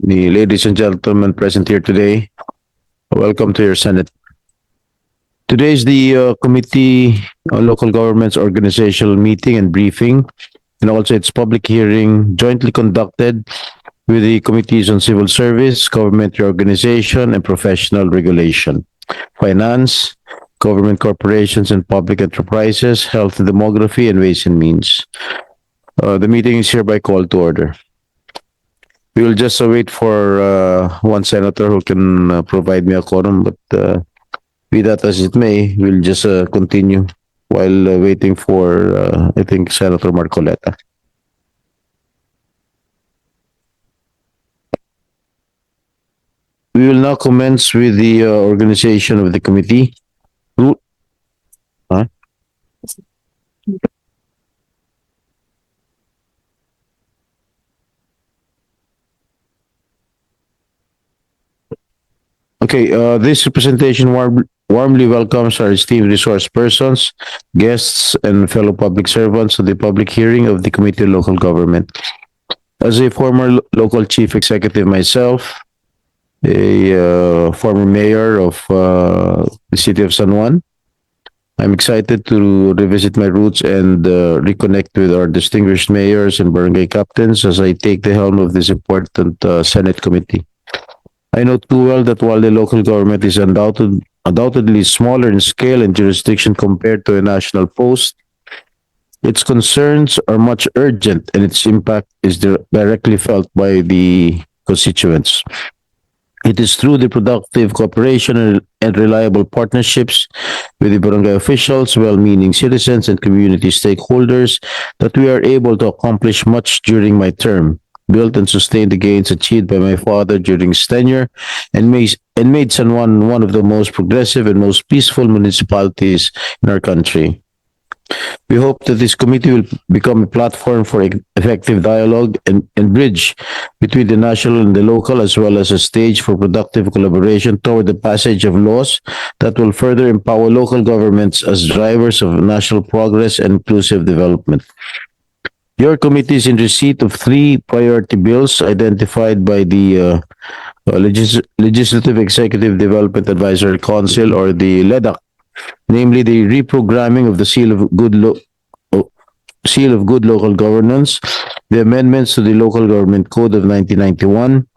the ladies and gentlemen present here today, welcome to your Senate. Today is the Committee on Local Governments Organizational Meeting and Briefing, and also its public hearing jointly conducted with the Committees on Civil Service, Government Reorganization, and Professional Regulation, Finance, Government Corporations and Public Enterprises, Health and Demography, and Ways and Means. The meeting is hereby called to order. We will just wait for one senator who can provide me a quorum, but be that as it may, we'll just continue while waiting for, I think, Senator Marcoleta. We will now commence with the organization of the committee. Huh? Okay, this representation warmly welcomes our esteemed resource persons, guests, and fellow public servants to the public hearing of the Committee on Local Government. As a former local chief executive myself, a former mayor of the city of San Juan, I'm excited to revisit my roots and reconnect with our distinguished mayors and barangay captains as I take the helm of this important Senate committee. I know too well that while the local government is undoubtedly smaller in scale and jurisdiction compared to a national post, its concerns are much urgent and its impact is directly felt by the constituents. It is through the productive cooperation and reliable partnerships with the barangay officials, well-meaning citizens, and community stakeholders that we are able to accomplish much during my term, built and sustained the gains achieved by my father during his tenure, and made San Juan one of the most progressive and most peaceful municipalities in our country. We hope that this committee will become a platform for effective dialogue and bridge between the national and the local, as well as a stage for productive collaboration toward the passage of laws that will further empower local governments as drivers of national progress and inclusive development. Your committee is in receipt of 3 priority bills identified by the Legislative Executive Development Advisory Council, or the LEDAC, namely the reprogramming of the Seal of Good Local Governance, the amendments to the Local Government Code of 1991,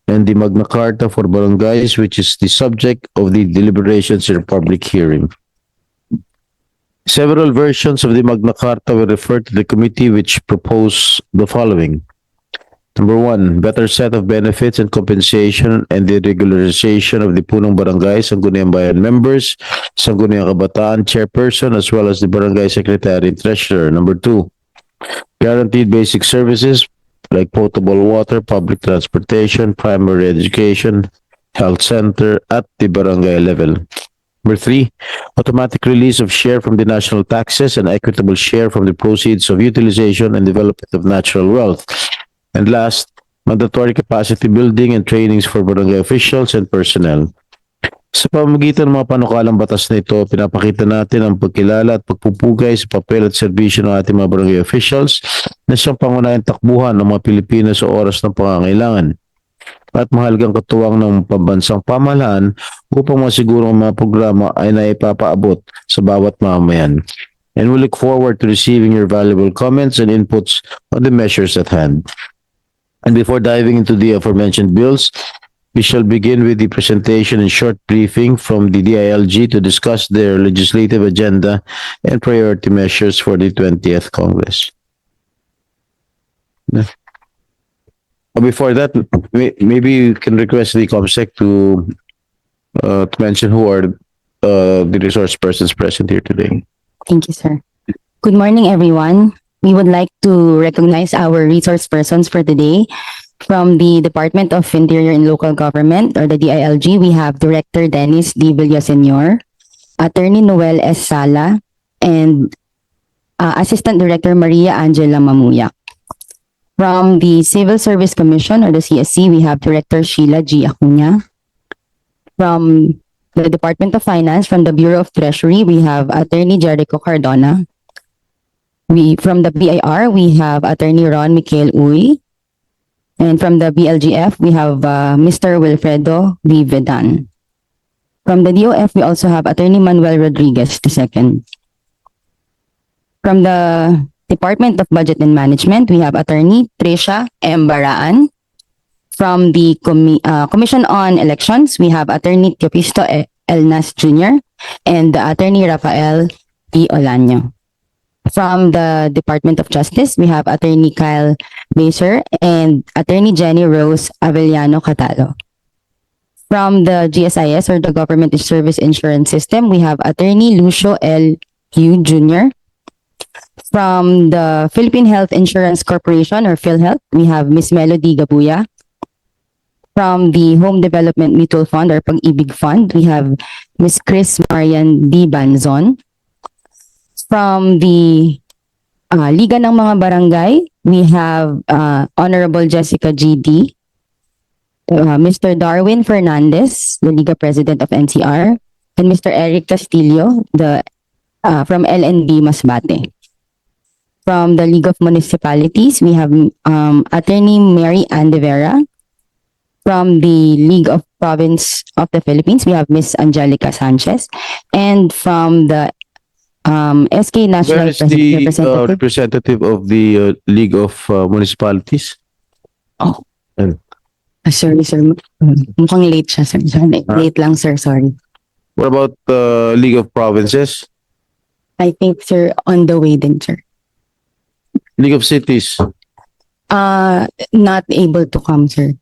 and the Magna Carta for Barangays, which is the subject of the deliberations in a public hearing. Several versions of the Magna Carta were referred to the committee, which propose the following. Number 1, better set of benefits and compensation and the regularization of the Punong Barangay, Sangguniang Bayan members, Sangguniang Kabataan chairperson, as well as the barangay secretary and treasurer. Number 2, guaranteed basic services like potable water, public transportation, primary education, health center at the barangay level. Number 3, automatic release of share from the national taxes and equitable share from the proceeds of utilization and development of natural wealth. And last, mandatory capacity building and trainings for barangay officials and personnel. Sa pamamagitan ng mga panukalang batas na ito, pinapakita natin ang pagkilala at pagpupugay sa papel at serbisyo ng ating mga barangay officials na siyang pangunahing takbuhan ng mga Pilipino sa oras ng pangangailangan at mahalagang katuwang ng pambansang pamahalaan upang masiguro ang mga programa ay naipapaabot sa bawat mamamayan. And we look forward to receiving your valuable comments and inputs on the measures at hand. And before diving into the aforementioned bills, we shall begin with the presentation and short briefing from the DILG to discuss their legislative agenda and priority measures for the 20th Congress. Before that, maybe you can request the COMSEC to mention who are the resource persons present here today. Thank you, sir. Good morning, everyone. We would like to recognize our resource persons for today. From the Department of Interior and Local Government, or the DILG, we have Director Dennis D. Villaseñor, Attorney Noel S. Sala, and Assistant Director Maria Angela Mamuyak. From the Civil Service Commission, or the CSC, we have Director Sheila G. Acuña. From the Department of Finance, from the Bureau of Treasury, we have Attorney Jericho Cardona. From the BIR, we have Attorney Ron Michael Uy. And from the BLGF, we have Mr. Wilfredo Vivedan. From the DOF, we also have Attorney Manuel Rodriguez II. From the Department of Budget and Management, we have Attorney Tricia M. Baraan. From the Commission on Elections, we have Attorney Teopisto Elnas Jr. and Attorney Rafael P. Olaño. From the Department of Justice, we have Attorney Kyle Baser and Attorney Jenny Rose Avellano Catalo. From the GSIS, or the Government Service Insurance System, we have Attorney Lucio L. Yu Jr. From the Philippine Health Insurance Corporation, or PhilHealth, we have Miss Melody Gabuya. From the Home Development Mutual Fund, or Pag-ibig Fund, we have Miss Chris Marian D. Banzon. From the Liga ng mga Barangay, we have Honorable Jessica G.D., Mr. Darwin Fernandez, the Liga President of NCR, and Mr. Eric Castillo, from LNB Masbate. From the League of Municipalities, we have Attorney Mary Ann de Vera. From the League of Province of the Philippines, we have Miss Angelica Sanchez. And from the SK National Where is the Representative. representative of the League of Municipalities? Sorry, sir. Mukhang late siya, sir. Sorry. Late lang, sir. Sorry. What about League of Provinces? I think, sir, on the way din, sir. League of Cities? Not able to come, sir.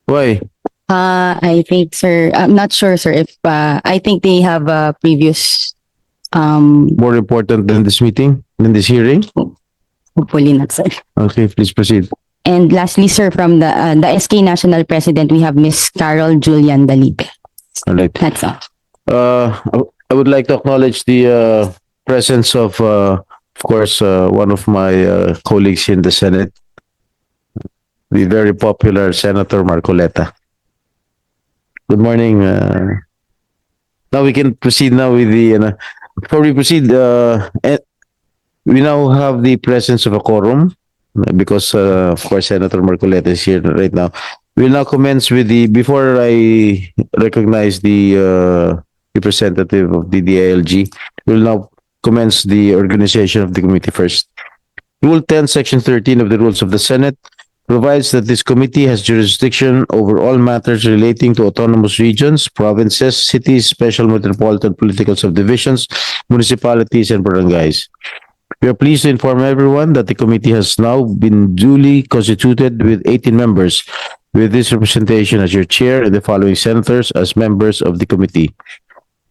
Why? I think, sir, I'm not sure, sir, if I think they have a previous, More important than this meeting, than this hearing? hopefully not, sir. Okay, please proceed. And lastly, sir, from the SK National President, we have Miss Carol Julian Dalipe. All right. That's all. I would like to acknowledge the presence of course, one of my colleagues in the Senate, the very popular Senator Marcoleta. Good morning. Now we can proceed now with the, before we proceed, we now have the presence of a quorum because, of course, Senator Marcoleta is here right now. We'll now commence with before I recognize the representative of the DILG, we'll now commence the organization of the committee first. Rule 10, Section 13 of the Rules of the Senate provides that this committee has jurisdiction over all matters relating to autonomous regions, provinces, cities, special metropolitan political subdivisions, municipalities, and barangays. We are pleased to inform everyone that the committee has now been duly constituted with 18 members, with this representation as your chair and the following senators as members of the committee.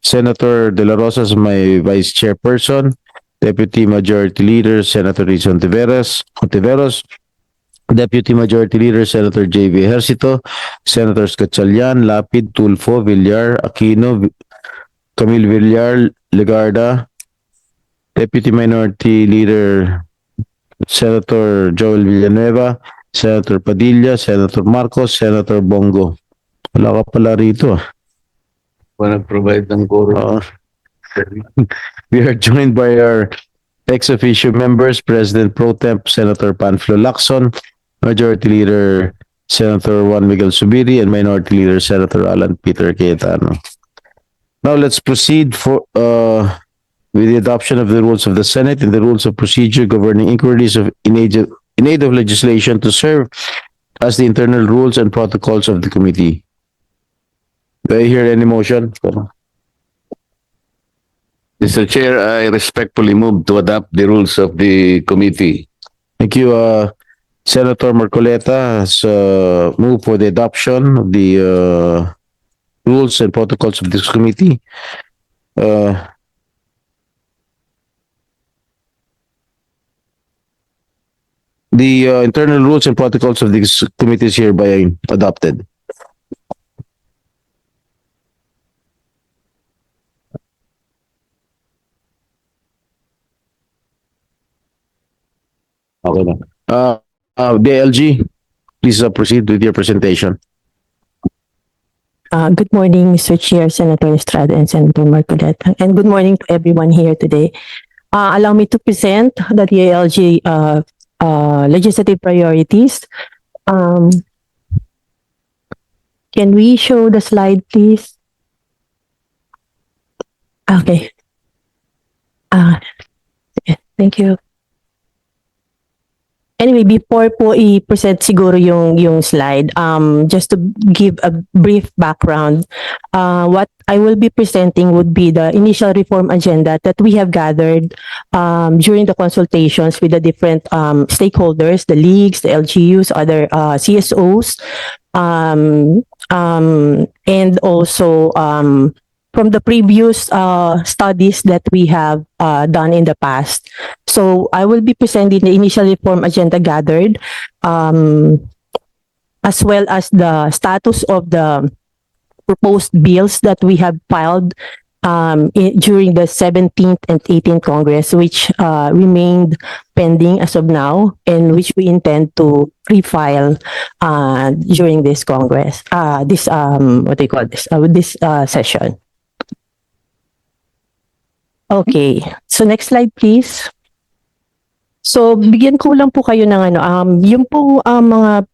Senator De La Rosa is my vice chairperson, Deputy Majority Leader Senator Rizon Ontiveros, Deputy Majority Leader Senator J.V. Ejercito, Senators Gatchalian, Lapid, Tulfo, Villar, Aquino, Camille Villar, Legarda, Deputy Minority Leader Senator Joel Villanueva, Senator Padilla, Senator Marcos, Senator Bongo. Wala ka pala rito. Provide ng quorum. We are joined by our ex-officio members, President Pro Temp Senator Panfilo Lacson, Majority Leader Senator Juan Miguel Subiri, and Minority Leader Senator Alan Peter Cayetano. Now let's proceed with the adoption of the rules of the Senate and the rules of procedure governing inquiries in aid of legislation to serve as the internal rules and protocols of the committee. Do I hear any motion? Mr. Chair, I respectfully move to adopt the rules of the committee. Thank you. Senator Marcoleta has moved for the adoption of the rules and protocols of this committee. The internal rules and protocols of this committee is hereby adopted. Okay na. DLG, please proceed with your presentation. Good morning, Mr. Chair, Senator Estrada, and Senator Marcoleta. And good morning to everyone here today. Allow me to present the DILG legislative priorities Um, can we show the slide, please? Okay. Thank you. Anyway, before po i-present siguro yung slide, just to give a brief background, what I will be presenting would be the initial reform agenda that we have gathered during the consultations with the different stakeholders, the leagues, the LGUs, other CSOs, and also from the previous studies that we have done in the past. So I will be presenting the initial reform agenda gathered, as well as the status of the proposed bills that we have filed during the 17th and 18th Congress, which remained pending as of now, and which we intend to pre-file during this Congress, this, what do you call this, this session. Okay, so next slide please. So bigyan ko lang po kayo ng yung po mga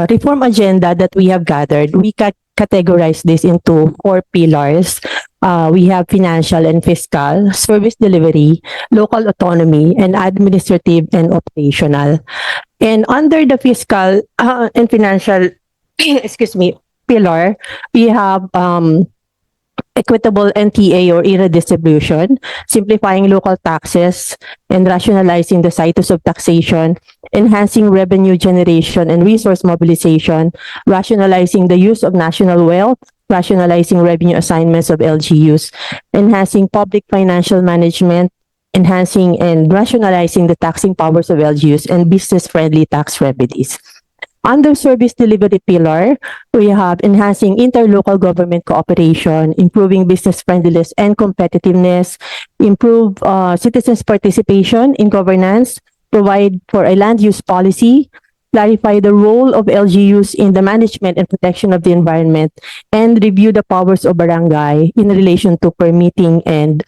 reform agenda that we have gathered. We categorize this into 4 pillars. We have financial and fiscal, service delivery, local autonomy, and administrative and operational. And under the fiscal and financial, excuse me, pillar, we have equitable NTA or era distribution, simplifying local taxes and rationalizing the situs of taxation, enhancing revenue generation and resource mobilization, rationalizing the use of national wealth, rationalizing revenue assignments of LGUs, enhancing public financial management, enhancing and rationalizing the taxing powers of LGUs, and business-friendly tax remedies. Under service delivery pillar, we have enhancing interlocal government cooperation, improving business friendliness and competitiveness, improve citizens' participation in governance, provide for a land use policy, clarify the role of LGUs in the management and protection of the environment, and review the powers of barangay in relation to permitting and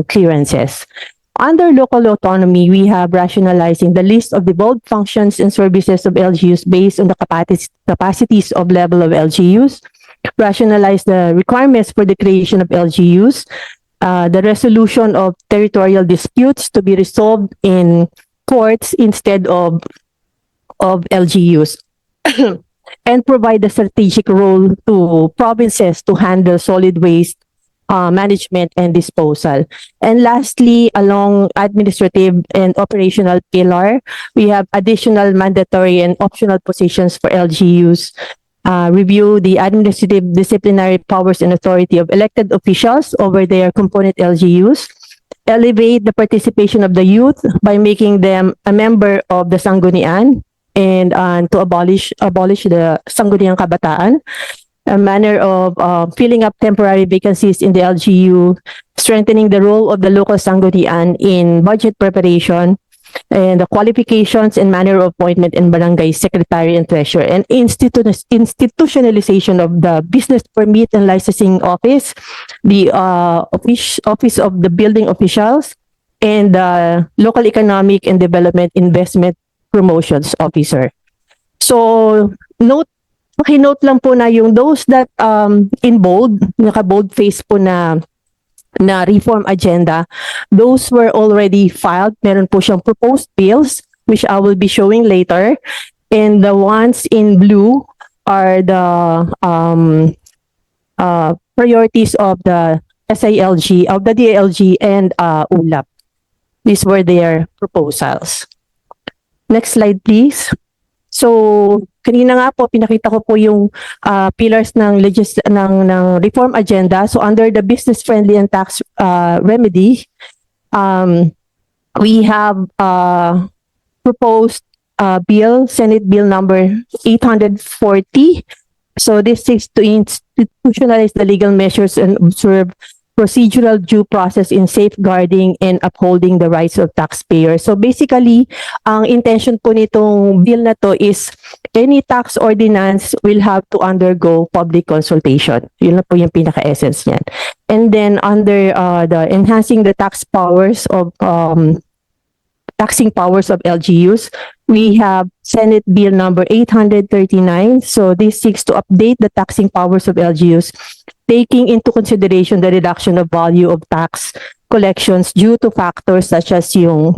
clearances. Under local autonomy, we have rationalizing the list of devolved functions and services of LGUs based on the capacities of level of LGUs, rationalize the requirements for the creation of LGUs, the resolution of territorial disputes to be resolved in courts instead of LGUs, and provide a strategic role to provinces to handle solid waste management and disposal. And lastly, along administrative and operational pillar, we have additional mandatory and optional positions for LGUs, review the administrative disciplinary powers and authority of elected officials over their component LGUs, elevate the participation of the youth by making them a member of the Sanggunian, and to abolish the Sangguniang Kabataan, a manner of filling up temporary vacancies in the LGU, strengthening the role of the local Sanggunian in budget preparation, and the qualifications and manner of appointment in barangay secretary and treasurer, and institutionalization of the business permit and licensing office, the office of the building officials, and the local economic and development investment promotions officer. So Pakinote lang po na yung those that in bold, naka-bold face po na reform agenda, those were already filed. Meron po siyang proposed bills, which I will be showing later. And the ones in blue are the priorities of the SILG, of the DILG and ULAP. These were their proposals. Next slide, please. So, kanina nga po, pinakita ko po yung pillars ng reform agenda. So, under the business-friendly and tax remedy, we have proposed bill, Senate Bill number 840. So, this is to institutionalize the legal measures and observe procedural due process in safeguarding and upholding the rights of taxpayers. So basically, ang intention po nitong bill na to is any tax ordinance will have to undergo public consultation. Yun na po yung pinaka-essence niyan. And then under the enhancing the tax powers of taxing powers of LGUs. We have Senate Bill number 839. So this seeks to update the taxing powers of LGUs, taking into consideration the reduction of value of tax collections due to factors such as yung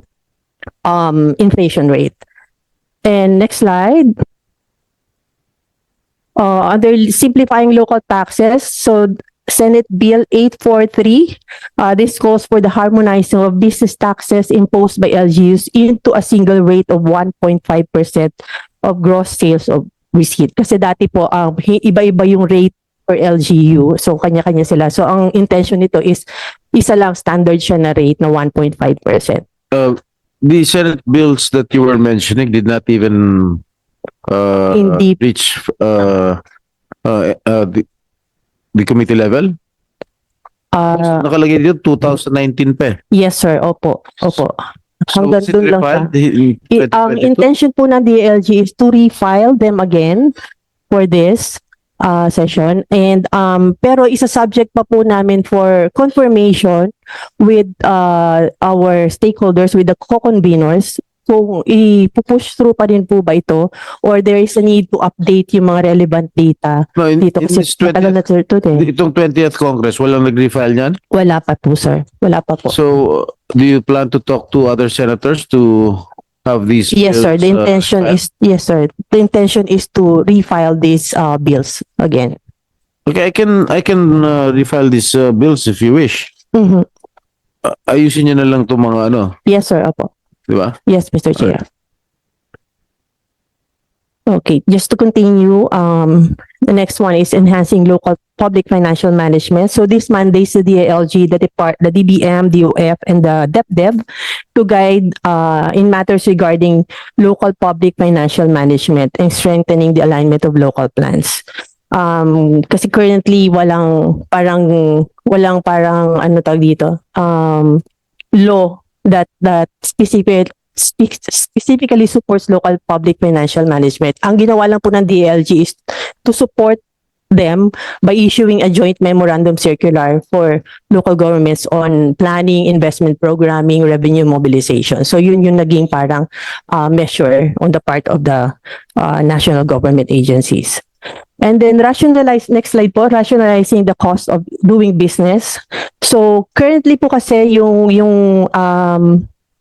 inflation rate. And next slide. Under simplifying local taxes, so Senate Bill 843, this calls for the harmonizing of business taxes imposed by LGUs into a single rate of 1.5% of gross sales of receipt. Kasi dati po, iba-iba yung rate per LGU. So, kanya-kanya sila. So, ang intention nito is isa lang standard siya na rate na 1.5%. The Senate bills that you were mentioning did not even Hindi. reach the committee level? Nakalagay dito 2019 pa eh. Yes, sir. Opo. Opo. So, Hanggang was it dun lang siya. refiled in Ang 2022? intention po ng DLG is to refile them again for this session. And pero isa-subject pa po namin for confirmation with our stakeholders, with the co-conveners, kung i-push through pa rin po ba ito or there is a need to update yung mga relevant data No, in dito kasi this matagal na 20th, ito eh. itong 20th Congress, walang nag-refile niyan? Wala pa po, sir. Wala pa po. So, do you plan to talk to other senators to have these Yes, sir. The bills, intention filed? is, yes, sir. The intention is to refile these bills again. Okay, I can refile these bills if you wish. Mhm. Ayusin niyo na lang itong mga ano, Yes, sir. Opo. di ba? Yes, Mr. Chair. Okay, just to continue, the next one is enhancing local public financial management. So this mandates the DILG, the DBM, DOF, and the DepDev to guide in matters regarding local public financial management and strengthening the alignment of local plans. Kasi currently walang parang ano tawag dito, law that specifically supports local public financial management. Ang ginawa lang po ng DLG is to support them by issuing a joint memorandum circular for local governments on planning, investment programming, revenue mobilization. So yun yung naging parang measure on the part of the national government agencies. And then next slide po, rationalizing the cost of doing business. So currently po kasi yung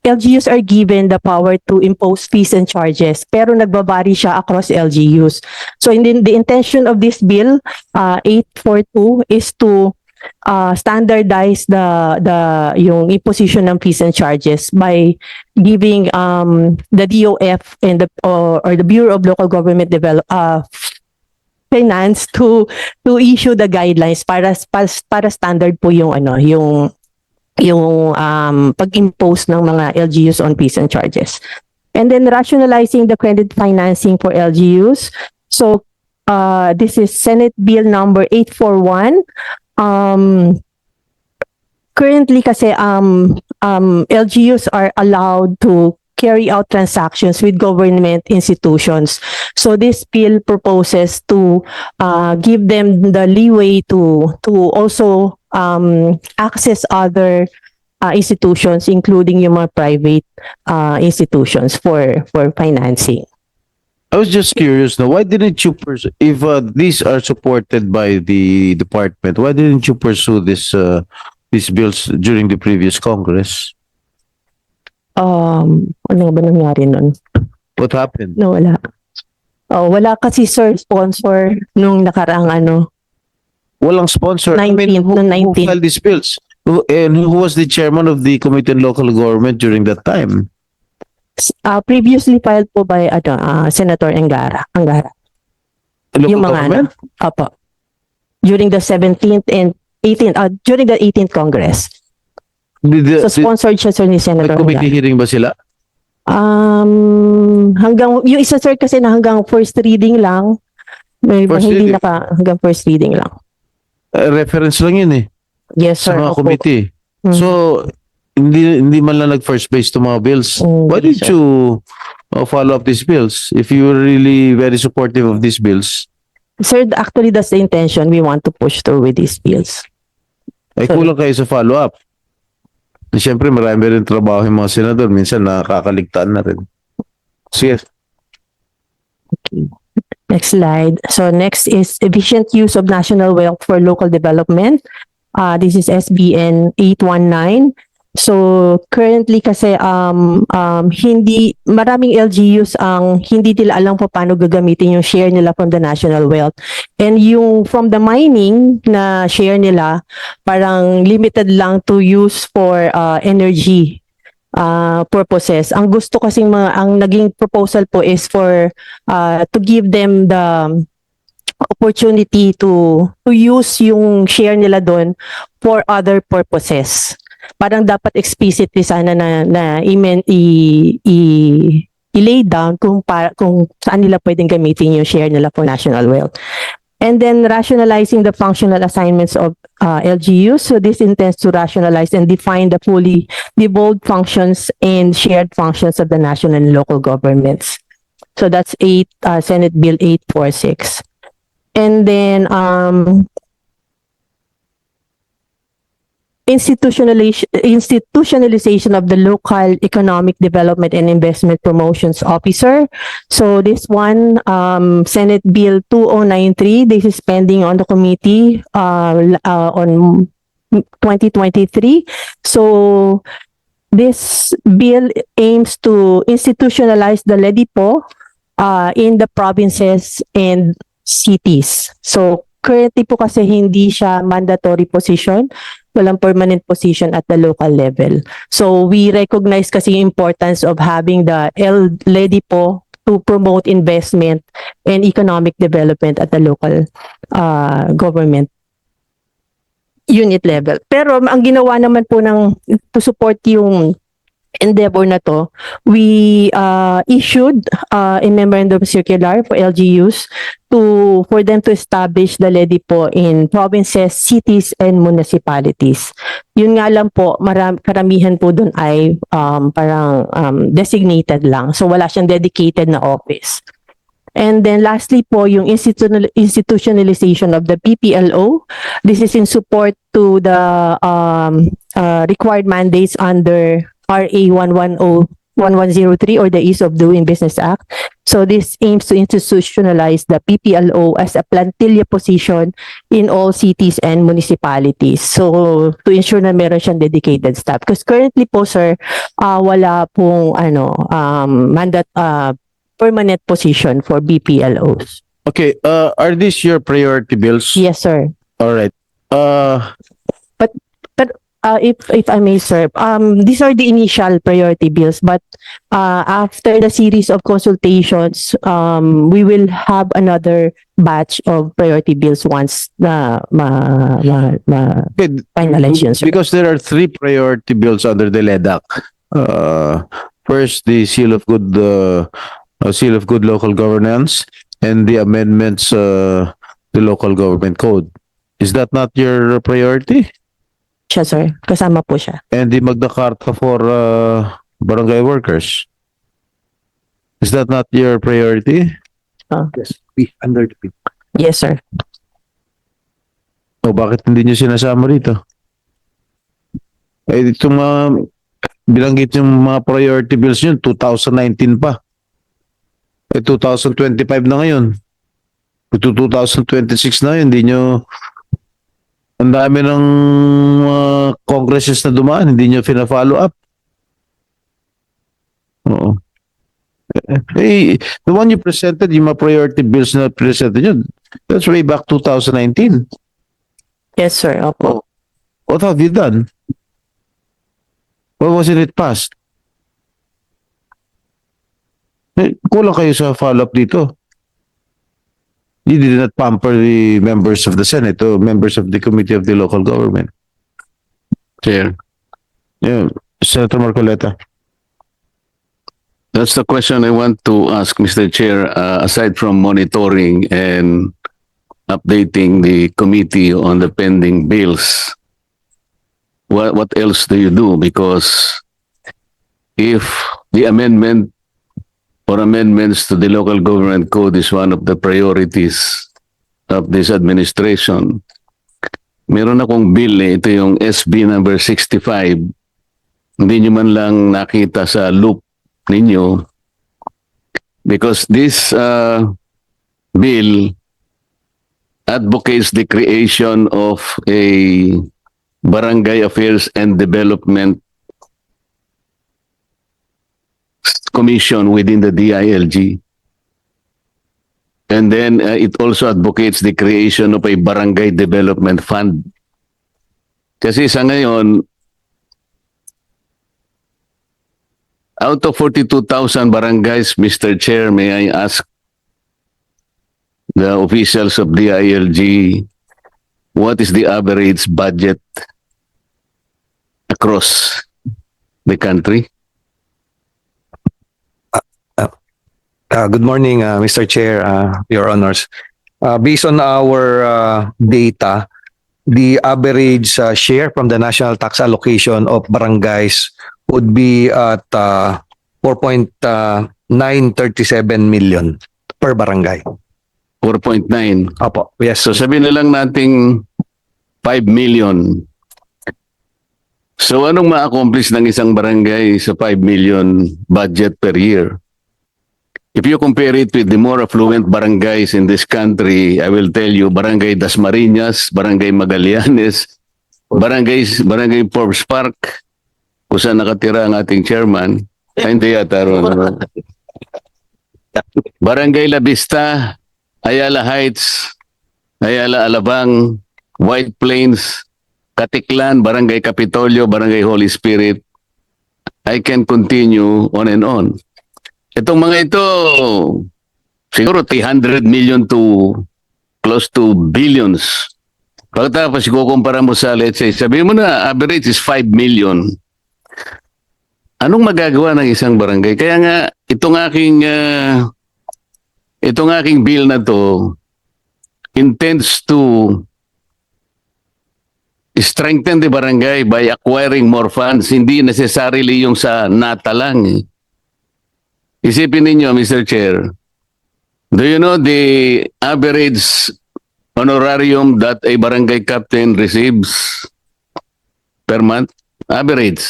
LGUs are given the power to impose fees and charges, pero nagbabari siya across LGUs. So the intention of this bill 842 is to standardize yung imposition ng fees and charges by giving the DOF and or the Bureau of Local Government Finance to issue the guidelines para standard po yung pag-impose ng mga LGUs on fees and charges. And then rationalizing the credit financing for LGUs. So this is Senate Bill number 841. Currently kasi LGUs are allowed to carry out transactions with government institutions. So this bill proposes to give them the leeway to also access other institutions, including yung mga private institutions for financing. I was just curious now, why didn't you pursue, if these are supported by the department, why didn't you pursue these bills during the previous Congress? Ano ba nangyari nun? What happened? No, wala. Wala kasi sir sponsor nung nakaraang Walang sponsor. 19, who 19. filed these bills? And who was the chairman of the Committee on Local Government during that time? Previously filed po by Senator Angara. Local Yung mga government? Opo. During the 17th and 18th, during the 18th Congress. So sponsored siya sir ni Senator Nag-committee Angara. hearing ba sila? Hanggang, yung isa sir kasi na hanggang first reading lang. May First hindi reading? hanggang first reading lang. Reference lang yun eh. Yes Sa sir. mga Opo. committee. Mm. So, hindi man lang nag-first base to mga bills. Why Hindi, did sir. you follow up these bills if you were really very supportive of these bills? Sir, actually that's the intention. We want to push through with these bills. Ay Sorry. kulang kayo sa follow-up. Siyempre, marami rin trabaho yung mga senador. Minsan nakakaligtaan na rin. Sige. Next slide. So next is efficient use of national wealth for local development. This is SBN 819. So currently kasi hindi maraming LGUs ang hindi nila alam pa paano gagamitin yung share nila from the national wealth. And yung from the mining na share nila parang limited lang to use for energy purposes. Ang gusto kasing ang naging proposal po is for to give them the opportunity to use yung share nila doon for other purposes. Parang dapat explicitly sana na i-lay down kung saan nila pwedeng gamitin yung share nila for national wealth. And then rationalizing the functional assignments of LGUs. So this intends to rationalize and define the fully devolved functions and shared functions of the national and local governments. So that's Senate Bill 846. And then institutionalization of the local economic development and investment promotions officer. So this one, Senate Bill 2093, this is pending on the committee on 2023. So this bill aims to institutionalize the LEDIPO in the provinces and cities. So currently po kasi hindi siya mandatory position, walang permanent position at the local level. So we recognize kasi yung importance of having the LEDIPO to promote investment and economic development at the local government unit level. Pero ang ginawa naman po to support yung endeavor na to, we issued a memorandum circular for LGUs for them to establish the LEDIPO in provinces, cities, and municipalities. Yun nga lang po, karamihan po dun ay parang designated lang. So wala siyang dedicated na office. And then lastly po, yung institutionalization of the PPLO. This is in support to the required mandates under RA 1103 or the Ease of Doing Business Act. So this aims to institutionalize the PPLO as a plantilla position in all cities and municipalities. So to ensure na meron siyang dedicated staff. Because currently po sir, wala pong permanent position for BPLOs. Okay, are these your priority bills? Yes sir. All right. If I may, sir, these are the initial priority bills, but after the series of consultations, we will have another batch of priority bills once na Okay, finalize yun, sir. because there are three priority bills under the LEDAC. First, the seal of good local governance and the amendments the local government code. Is that not your priority? Siya, sir. Kasama po siya. And the Magna Carta for barangay workers. Is that not your priority? Yes, we under the Yes, sir. O bakit hindi nyo sinasama rito? Eh, itong binanggit yung mga priority bills nyo, 2019 pa. Eh, 2025 na ngayon. Ito 2026 na yun, hindi nyo... Ang dami ng congresses na dumaan, hindi nyo fina-follow up. Oo. Eh, the one you presented, yung mga priority bills na presented nyo, that's way back 2019. Yes, sir. Opo. What have you done? Why wasn't it passed? Eh, kulang kayo sa follow-up dito. You did not pamper the members of the Senate or members of the Committee of the Local Government. Chair. Yeah, Senator Marcoleta. That's the question I want to ask, Mr. Chair. Aside from monitoring and updating the committee on the pending bills, what else do you do? Because if the amendment or amendments to the local government code is one of the priorities of this administration, meron akong bill ito yung SB number 65 hindi nyo man lang nakita sa loop ninyo, because this bill advocates the creation of a Barangay Affairs and Development Commission within the DILG. And then it also advocates the creation of a Barangay Development Fund. Kasi sa ngayon, out of 42,000 barangays, Mr. Chair, may I ask the officials of DILG, what is the average budget across the country? Good morning, Mr. Chair, Your Honors. Based on our data, the average share from the national tax allocation of barangays would be at 4.937 million per barangay. 4.9. Opo, yes. So sabihin na lang nating 5 million. So anong ma-accomplish ng isang barangay sa 5 million budget per year? If you compare it with the more affluent barangays in this country, I will tell you, Barangay Dasmariñas, Barangay Magallanes, Barangay Forbes Park, kung saan nakatira ang ating chairman. Ay, hindi yata ron. Barangay La Vista, Ayala Heights, Ayala Alabang, White Plains, Katiklan, Barangay Capitolio, Barangay Holy Spirit. I can continue on and on. Itong mga ito, siguro 300 million to close to billions. Pagkatapos kukumpara mo sa, let's say, sabihin mo na average is 5 million. Anong magagawa ng isang barangay? Kaya nga, itong aking bill na to intends to strengthen the barangay by acquiring more funds. Hindi necessarily yung sa nata lang. Isipin ninyo, Mr. Chair, do you know the average honorarium that a barangay captain receives per month? Average.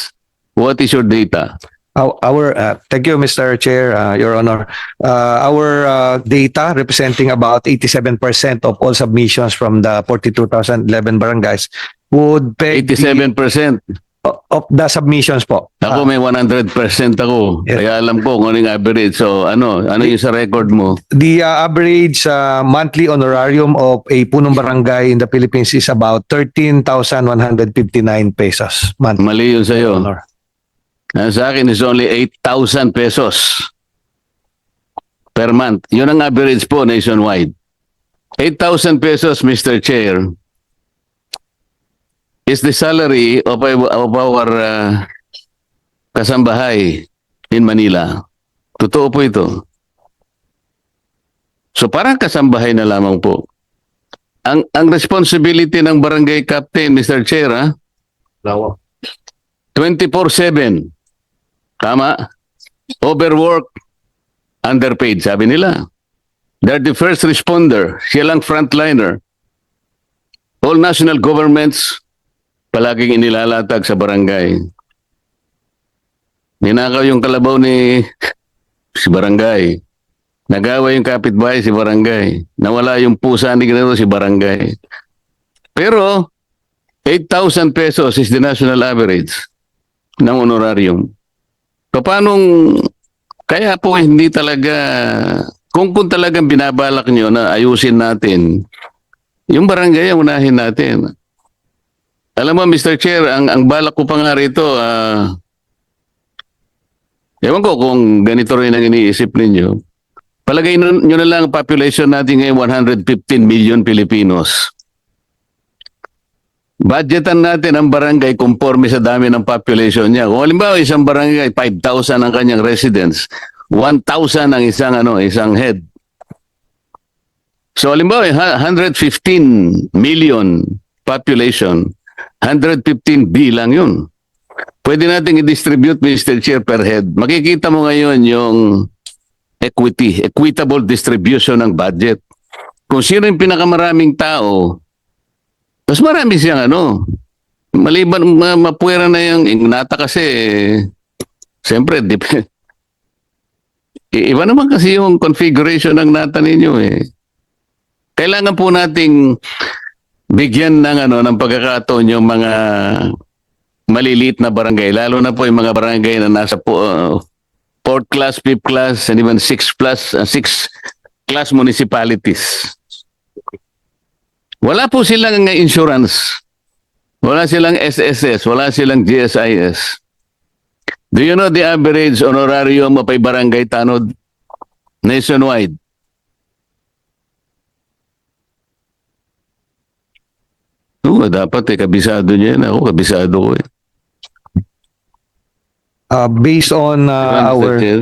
What is your data? Thank you, Mr. Chair, Your Honor. Our data representing about 87% of all submissions from the 42,011 barangays would pay 87%. of the submissions po. Ako may 100% ako. Yes. Kaya alam ko kung ano yung average. So ano yung sa record mo? The average monthly honorarium of a punong barangay in the Philippines is about 13,159 pesos monthly. Mali yun sa'yo. Honor. Sa akin is only 8,000 pesos per month. Yun ang average po nationwide. 8,000 pesos, Mr. Chair, is the salary of our kasambahay in Manila. Totoo po ito. So parang kasambahay na lamang po. Ang responsibility ng barangay captain, Mr. Chair, 24/7. Tama? Overwork, underpaid, sabi nila. They're the first responder. Siya lang frontliner. All national governments palaging inilalatag sa barangay. Ninakaw yung kalabaw ni si barangay. Nagawa yung kapitbahay si barangay. Nawala yung pusa ni ganito si barangay. Pero 8,000 pesos is the national average ng honorarium. Paanong kaya po hindi talaga kung talagang binabalak nyo na ayusin natin yung barangay ang unahin natin. Alam mo, Mr. Chair, ang balak ko pa nga rito, ewan ko kung ganito rin ang iniisip ninyo. Palagay nyo na lang ang population natin ngayon, 115 million Filipinos. Budgetan natin ang barangay conforme sa dami ng population niya. Kung halimbawa isang barangay, 5,000 ang kanyang residents, 1,000 ang isang head. So halimbawa, 115 million population, 115 bilang yun. Pwede natin i-distribute, Mr. Chair, per head. Makikita mo ngayon yung equitable distribution ng budget. Kung sino yung pinakamaraming tao, mas marami siyang Maliban, mapuwera na yung Ignata kasi, siyempre, iba naman kasi yung configuration ng nata ninyo eh. Kailangan po nating bigyan ng pagkakataon yung mga maliliit na barangay, lalo na po yung mga barangay na nasa po, 4th class, 5th class, and even 6th class municipalities. Wala po silang insurance. Wala silang SSS, wala silang GSIS. Do you know the average honorarium of a barangay tanod nationwide? Oo, dapat kabisado niya yan. Ako, kabisado ko eh. Based on Diba, Mr. our Chair?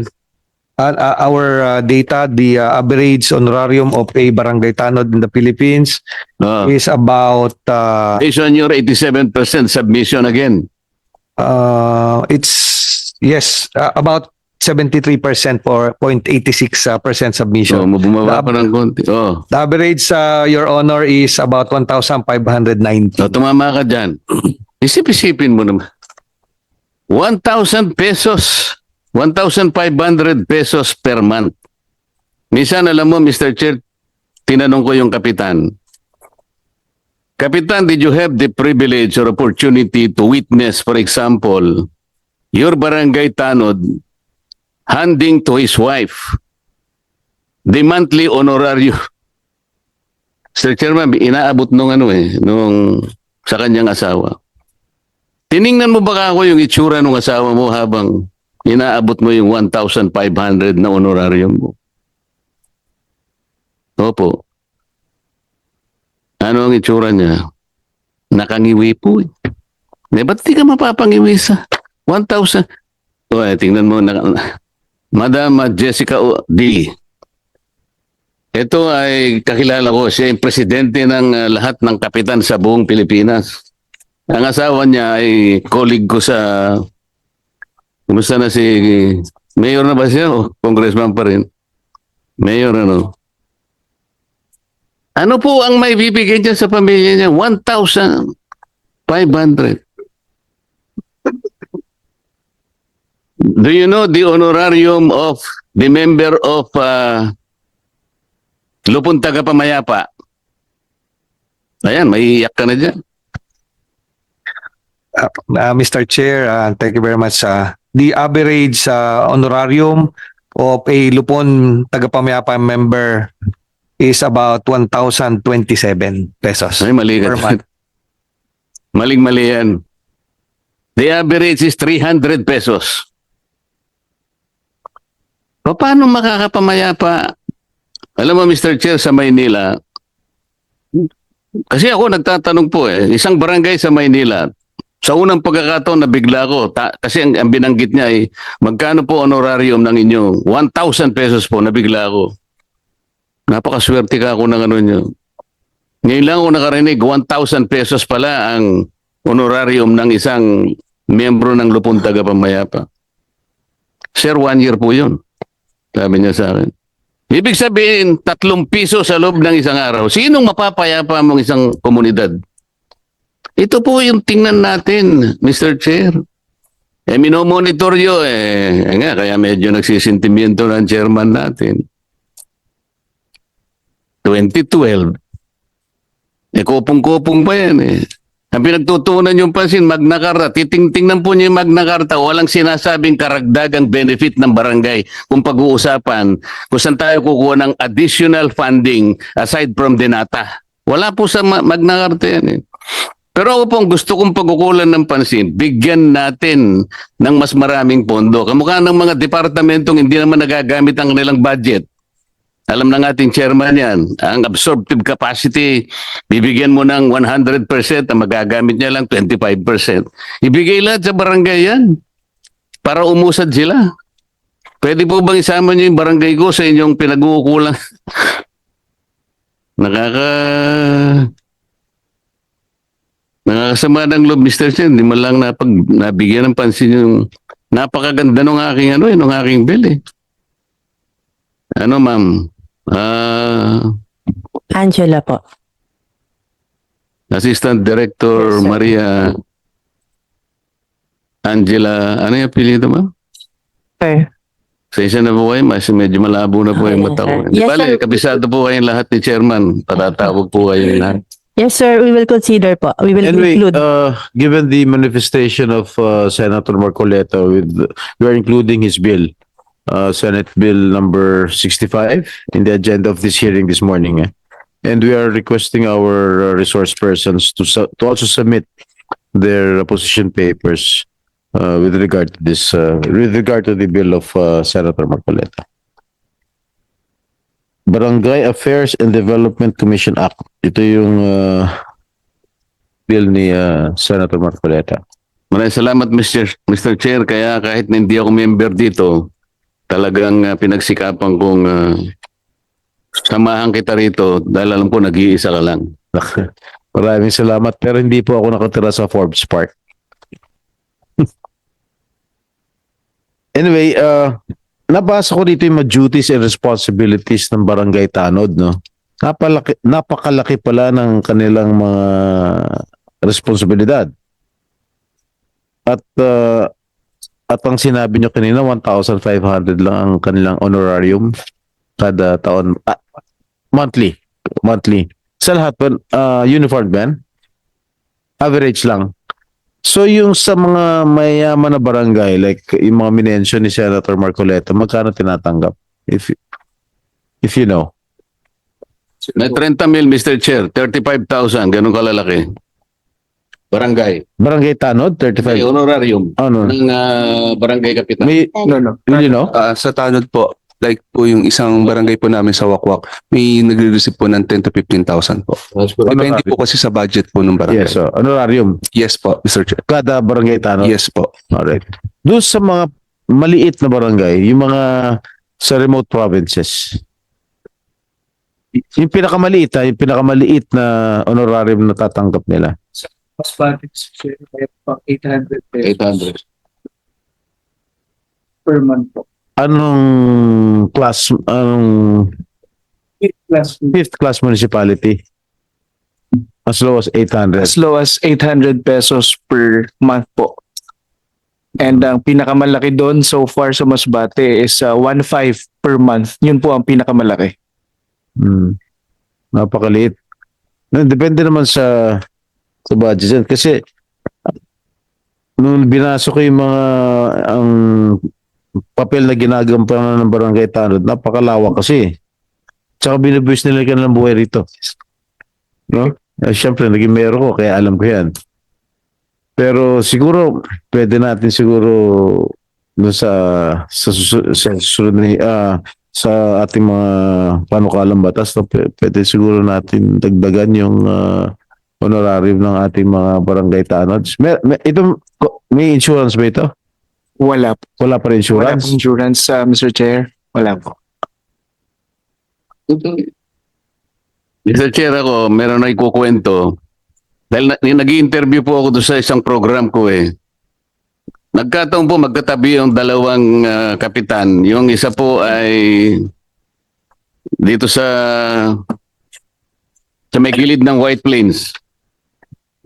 data, the average honorarium of a barangay tanod in the Philippines Oh. is about Based on your 87% submission again. it's yes about 73% or 0.86% So, submission. bumaba pa ng konti. Oh. The average, Your Honor, is about 1,590. So, tumama ka dyan. Isip-isipin mo naman. 1,000 pesos. 1,500 pesos per month. Minsan, alam mo, Mr. Chair, tinanong ko yung kapitan. Kapitan, did you have the privilege or opportunity to witness, for example, your barangay tanod handing to his wife the monthly honorarium? Mr. Chairman, inaabot nung sa kanyang asawa. Tiningnan mo ba ako yung itsura ng asawa mo habang inaabot mo yung 1,500 na honorarium mo? Opo. Ano ang itsura niya? Nakangiwi po eh. Ba't di ka mapapangiwi sa 1,000? Tingnan mo. Madam Jessica D. Ito ay kakilala ko. Siya yung presidente ng lahat ng kapitan sa buong Pilipinas. Ang asawa niya ay colleague ko sa... Kumusta na si... Mayor na ba siya o congressman pa rin? Mayor Ano po ang may bibigay niya sa pamilya niya? 1,500. Do you know the honorarium of the member of Lupon Tagapamayapa? Ayan, maiiyak ka na dyan. Mr. Chair, thank you very much. The average honorarium of a Lupon Tagapamayapa member is about 1,027 pesos Ay, mali ka. per month. Maling-mali yan. The average is 300 pesos. Paano makakapamayapa? Alam mo, Mr. Chair, sa Maynila, kasi ako nagtatanong po isang barangay sa Maynila, sa unang pagkakataon na bigla ko, kasi ang binanggit niya ay, magkano po honorarium ng inyo? 1,000 pesos po, nabigla ko. Napakaswerte ka ako ng nyo. Ngayon lang ako nakarinig, 1,000 pesos pala ang honorarium ng isang miyembro ng Lupon Tagapamayapa. Sir, 1 year po yun. Sabi niya sa akin. Ibig sabihin, 3 piso sa loob ng isang araw. Sinong mapapayapa mong isang komunidad? Ito po yung tingnan natin, Mr. Chair. Minomonitor nyo kaya medyo nagsisintimiento ng chairman natin. 2012. Kupong-kupong pa yan Ang pinagtutunan yung pansin, Magna Carta. Titingnan po niyo yung Magna Carta. Walang sinasabing karagdagang benefit ng barangay kung pag-uusapan kung saan tayo kukuha ng additional funding aside from Denata. Wala po sa Magna Carta yan Pero ako pong gusto kong pagkukulan ng pansin, bigyan natin ng mas maraming pondo. Kamukha ng mga departamentong hindi naman nagagamit ang kanilang budget. Alam ng ating chairman yan, ang absorptive capacity, bibigyan mo ng 100%, ang magagamit niya lang 25%. Ibigay lahat sa barangay yan para umusad sila. Pwede po bang isama niyo yung barangay ko sa inyong pinag-uukulang? Nakakasama ng loob, Mr. Chen. Hindi mo lang nabigyan ng pansin yung napakaganda ng aking ng aking bill ma'am? Angela po. Assistant Director Yes, sir. Maria Angela, ano yung apelyido mo? Sir. Pasensya na po kayo, mas medyo malabo na po yung mata ko. Di Yes, bale, sir. kabisado po kayong lahat ni Chairman. Patatawag po kayong lahat. Yes, sir. We will consider po. We will Anyway, include. given the manifestation of Senator Marcoleta we are including his bill, Senate Bill number 65 in the agenda of this hearing this morning. And we are requesting our resource persons to also submit their position papers with regard to this, with regard to the bill of Senator Marcoleta. Barangay Affairs and Development Commission Act. Ito yung bill ni Senator Marcoleta. Maraming salamat, Mr. Chair. Kaya kahit na hindi ako member dito, talagang pinagsikapan kong samahan kita rito dahil alam ko nag-iisa ka lang. Maraming salamat pero hindi po ako nakatira sa Forbes Park. Anyway, nabasa ko dito yung mga duties and responsibilities ng Barangay Tanod, no? Napakalaki pala ng kanilang mga responsibilidad. At ang sinabi nyo kanina, 1,500 lang ang kanilang honorarium kada taon. Monthly. Sa lahat ba, uniform ban? Average lang. So yung sa mga mayaman na barangay, like yung mga minention ni Senator Marcoleta, magkano tinatanggap? If you know. May 30 mil, Mr. Chair. 35,000. Ganun kalalaki. Barangay. Barangay Tanod, May 35. honorarium Ano? ng barangay kapitan. May, No. you know? Sa Tanod po, like po yung isang barangay po namin sa Wakwak, may nagre-receive po ng 10 to 15,000 po. Depende po kasi sa budget po ng barangay. Yes, honorarium. Yes po, Mr. Chair. Kada barangay Tanod. Yes po. Alright. Doon sa mga maliit na barangay, yung mga sa remote provinces, yung pinakamaliit na honorarium na tatanggap nila. Mas budget sir, kaya pang 800 pesos 800. per month po. Anong Plus fifth class municipality? As low as 800. as low as 800 pesos per month po. And ang pinakamalaki doon so far sa Masbate is 1.5 per month. Yun po ang pinakamalaki. Napakaliit. Depende naman sa budget yan. Kasi nung binasa ko yung mga ang papel na ginagampanan ng Barangay Tanod, napakalawak kasi. Tsaka binubuwis nila ka ng buhay rito. No? Siyempre, naging mayor ko, kaya alam ko yan. Pero siguro, pwede natin siguro doon sa ating mga panukalang batas, no? Pwede siguro natin dagdagan yung honorarium ng ating mga barangay tanods. May insurance ba ito? Wala po. Wala pa rin Wala insurance? po insurance, Mr. Chair. Wala po. Mr. Chair, ako, meron na ikukwento. Dahil nag-i-interview po ako doon sa isang program ko eh. Nagkataon po magkatabi yung dalawang kapitan. Yung isa po ay dito sa may gilid ng White Plains.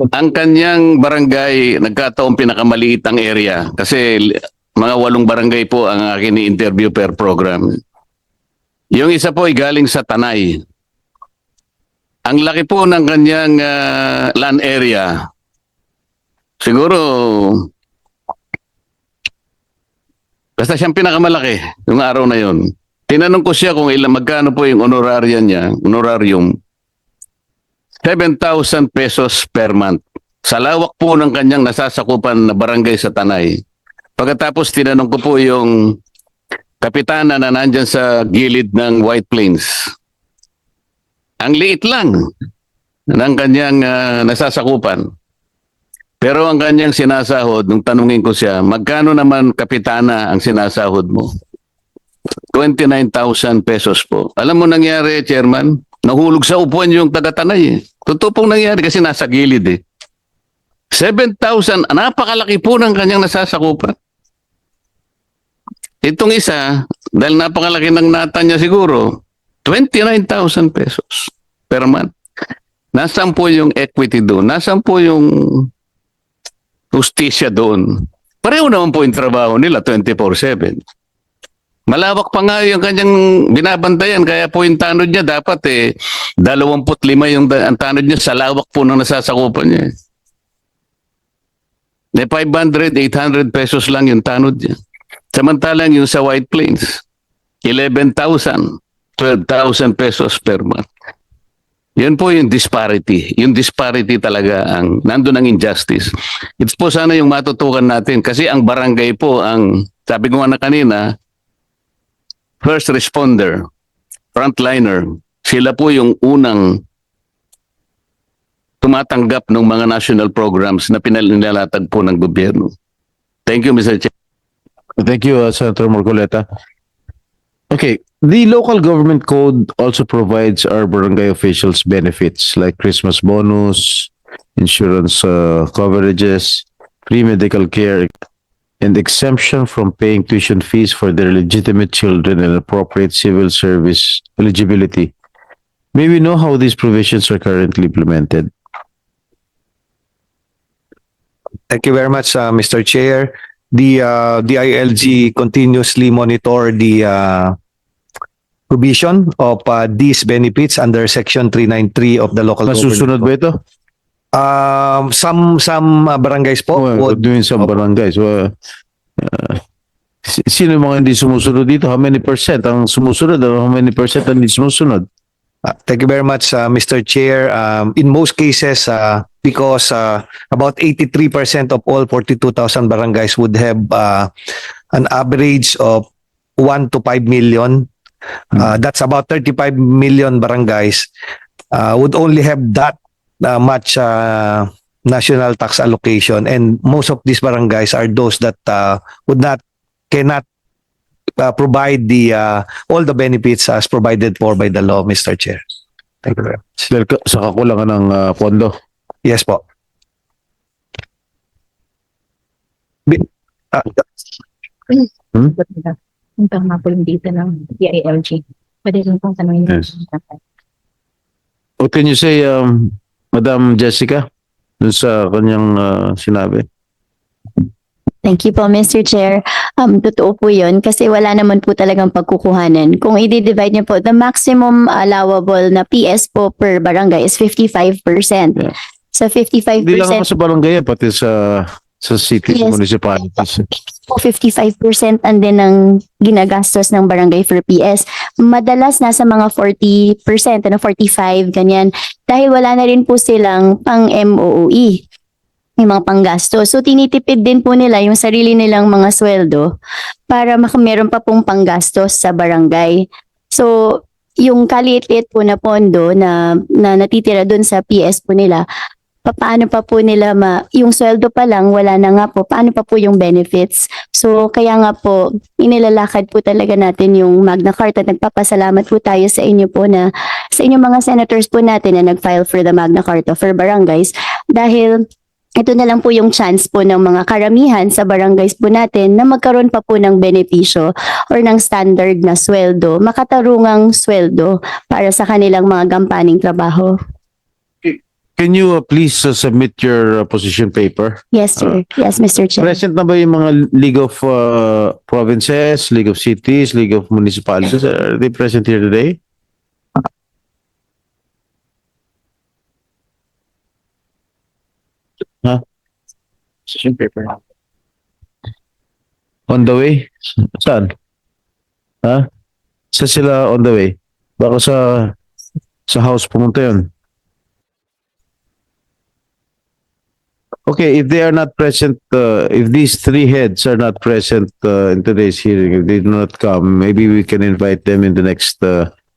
Ang kanyang barangay, nagkataon pinakamaliit ang area. Kasi mga 8 barangay po ang akin ni-interview per program. Yung isa po ay galing sa Tanay. Ang laki po ng kanyang land area. Siguro, basta siyang pinakamalaki yung araw na yon. Tinanong ko siya kung magkano po yung honorarium. 7,000 pesos per month. Sa lawak po ng kanyang nasasakupan na barangay sa Tanay. Pagkatapos tinanong ko po yung kapitana na nandyan sa gilid ng White Plains. Ang liit lang ng kanyang nasasakupan. Pero ang kanyang sinasahod, nung tanungin ko siya, magkano naman kapitana ang sinasahod mo? 29,000 pesos po. Alam mo nangyari, Chairman? Nahulog sa upuan yung taga-Tanay eh. Totoo pong nangyari kasi nasa gilid eh. 7,000, napakalaki po ng kanyang nasasakupan. Itong isa, dahil napakalaki ng nata niya siguro, 29,000 pesos per month. Nasaan po yung equity doon? Nasaan po yung justisya doon? Pareho naman po yung trabaho nila 24/7. Malawak pa nga yung kanyang binabantayan, kaya po yung tanod niya dapat 25 yung ang tanod niya sa lawak po ng nasasakupan niya. 500, 800 pesos lang yung tanod niya. Samantalang yung sa White Plains, 11,000, 12,000 pesos per month. Yan po yung disparity. Yung disparity talaga nandun ang injustice. Ito po sana yung matutukan natin kasi ang barangay po sabi ko nga na kanina, first responder, frontliner, sila po yung unang tumatanggap ng mga national programs na pinanilalatag po ng gobyerno. Thank you, Mr. Chair. Thank you, Senator Marcoleta. Okay, the local government code also provides our barangay officials benefits like Christmas bonus, insurance coverages, free medical care, and exemption from paying tuition fees for their legitimate children and appropriate civil service eligibility. May we know how these provisions are currently implemented? Thank you very much, Mr. Chair. The DILG continuously monitor the provision of these benefits under Section 393 of the local Masusunod ba ito? Some barangays po Oh, would doing some barangays. Sino yung mga hindi sumusunod dito? How many percent ang sumusunod? How many percent ang hindi sumusunod? Thank you very much, Mr. Chair. In most cases, because about 83% of all 42,000 barangays would have an average of 1 to 5 million. That's about 35 million barangays would only have that much national tax allocation, and most of these barangays are those that cannot provide all the benefits as provided for by the law, Mr. Chair. Thank you very much. Dahil sa kakulangan ng pondo. Yes po. Yung tama po yung data ng DILG. Pwede rin pong tanongin. Yes. What can you say, Madam Jessica, dun sa kanyang sinabi? Thank you po, Mr. Chair. Totoo po yun kasi wala naman po talagang pagkukuhanan. Kung i-divide niyo po, the maximum allowable na PS po per barangay is 55%. Yeah. So 55%. Hindi lang naman sa barangay, pati sa cities, Yes. municipalities. po 55% and din ang ginagastos ng barangay for PS. Madalas nasa mga 40%, 45, ganyan. Dahil wala na rin po silang pang MOOE, yung mga panggasto. So tinitipid din po nila yung sarili nilang mga sweldo para meron pa pong panggastos sa barangay. So yung kaliit-liit po na pondo na natitira doon sa PS po nila, paano pa po nila yung sweldo pa lang, wala na nga po, paano pa po yung benefits? So, kaya nga po, inilalakad po talaga natin yung Magna Carta. Nagpapasalamat po tayo sa inyo po sa inyong mga senators po natin na nag-file for the Magna Carta for barangays. Dahil, ito na lang po yung chance po ng mga karamihan sa barangays po natin na magkaroon pa po ng benepisyo or ng standard na sweldo, makatarungang sweldo para sa kanilang mga gampaning trabaho. Can you please submit your position paper? Yes, sir. Yes, Mr. Chair. Present na ba yung mga League of Provinces, League of Cities, League of Municipalities? Are they present here today? Position paper. On the way? Saan? Ha? Saan sila on the way? Baka sa house pumunta yun. Okay, if they are not present, if these three heads are not present in today's hearing, if they do not come, maybe we can invite them in the next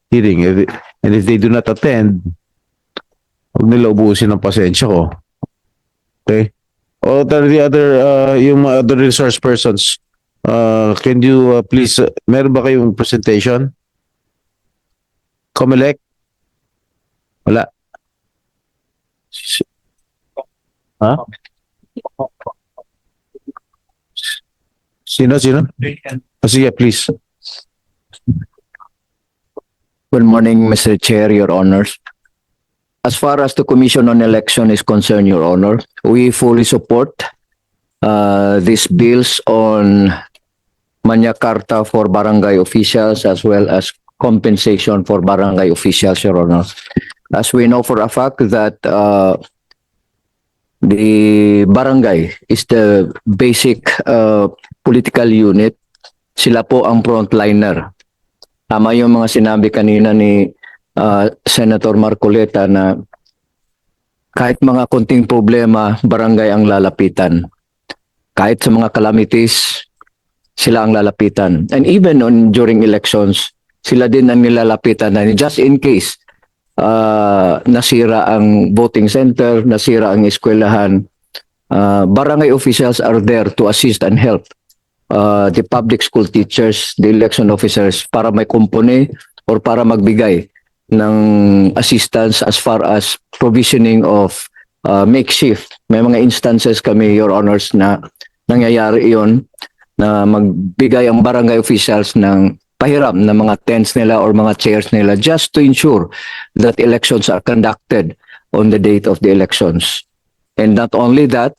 hearing. And if they do not attend, huwag nila ubusin ang pasensya ko. Okay? Or the other, yung mga other resource persons, can you please, meron ba kayong presentation? Comelec? Wala. Ha? Sino? Sige, please. Good morning, Mr. Chair, Your Honors. As far as the Commission on Election is concerned, Your Honor, we fully support these bills on Magna Carta for barangay officials as well as compensation for barangay officials, Your Honor. As we know for a fact that the barangay is the basic political unit. Sila po ang frontliner. Tama yung mga sinabi kanina ni Senator Marcoleta na kahit mga konting problema, barangay ang lalapitan. Kahit sa mga calamities, sila ang lalapitan. And even during elections, sila din ang nilalapitan na just in case nasira ang voting center, nasira ang eskwelahan, barangay officials are there to assist and help the public school teachers, the election officers para may kumpone or para magbigay ng assistance as far as provisioning of makeshift. May mga instances kami, Your Honors, na nangyayari iyon na magbigay ang barangay officials ng pahiram ng mga tents nila or mga chairs nila just to ensure that elections are conducted on the date of the elections. And not only that,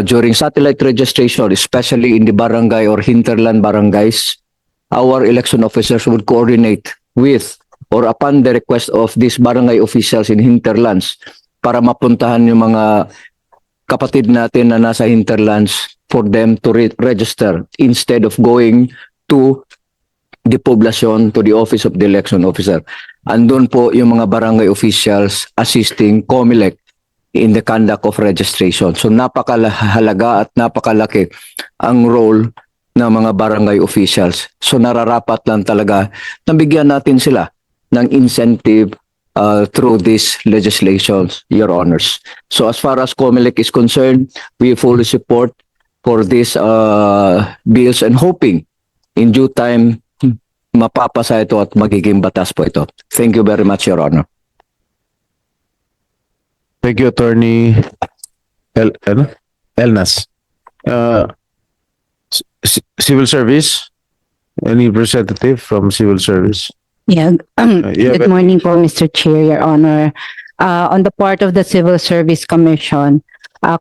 during satellite registration, especially in the barangay or hinterland barangays, our election officers would coordinate with or upon the request of these barangay officials in hinterlands para mapuntahan yung mga kapatid natin na nasa hinterlands for them to register instead of going to the poblasyon, to the office of the election officer. Andun po yung mga barangay officials assisting COMELEC in the conduct of registration. So napakahalaga at napakalaki ang role ng mga barangay officials. So nararapat lang talaga na bigyan natin sila ng incentive through these legislations, Your Honors. So as far as COMELEC is concerned, we fully support for these bills and hoping in due time mapapasa ito at magiging batas po ito. Thank you very much, Your Honor. Thank you, Attorney Elnas. Civil Service? Any representative from Civil Service? Yeah, Yeah, good morning po, Mr. Chair, Your Honor. On the part of the Civil Service Commission,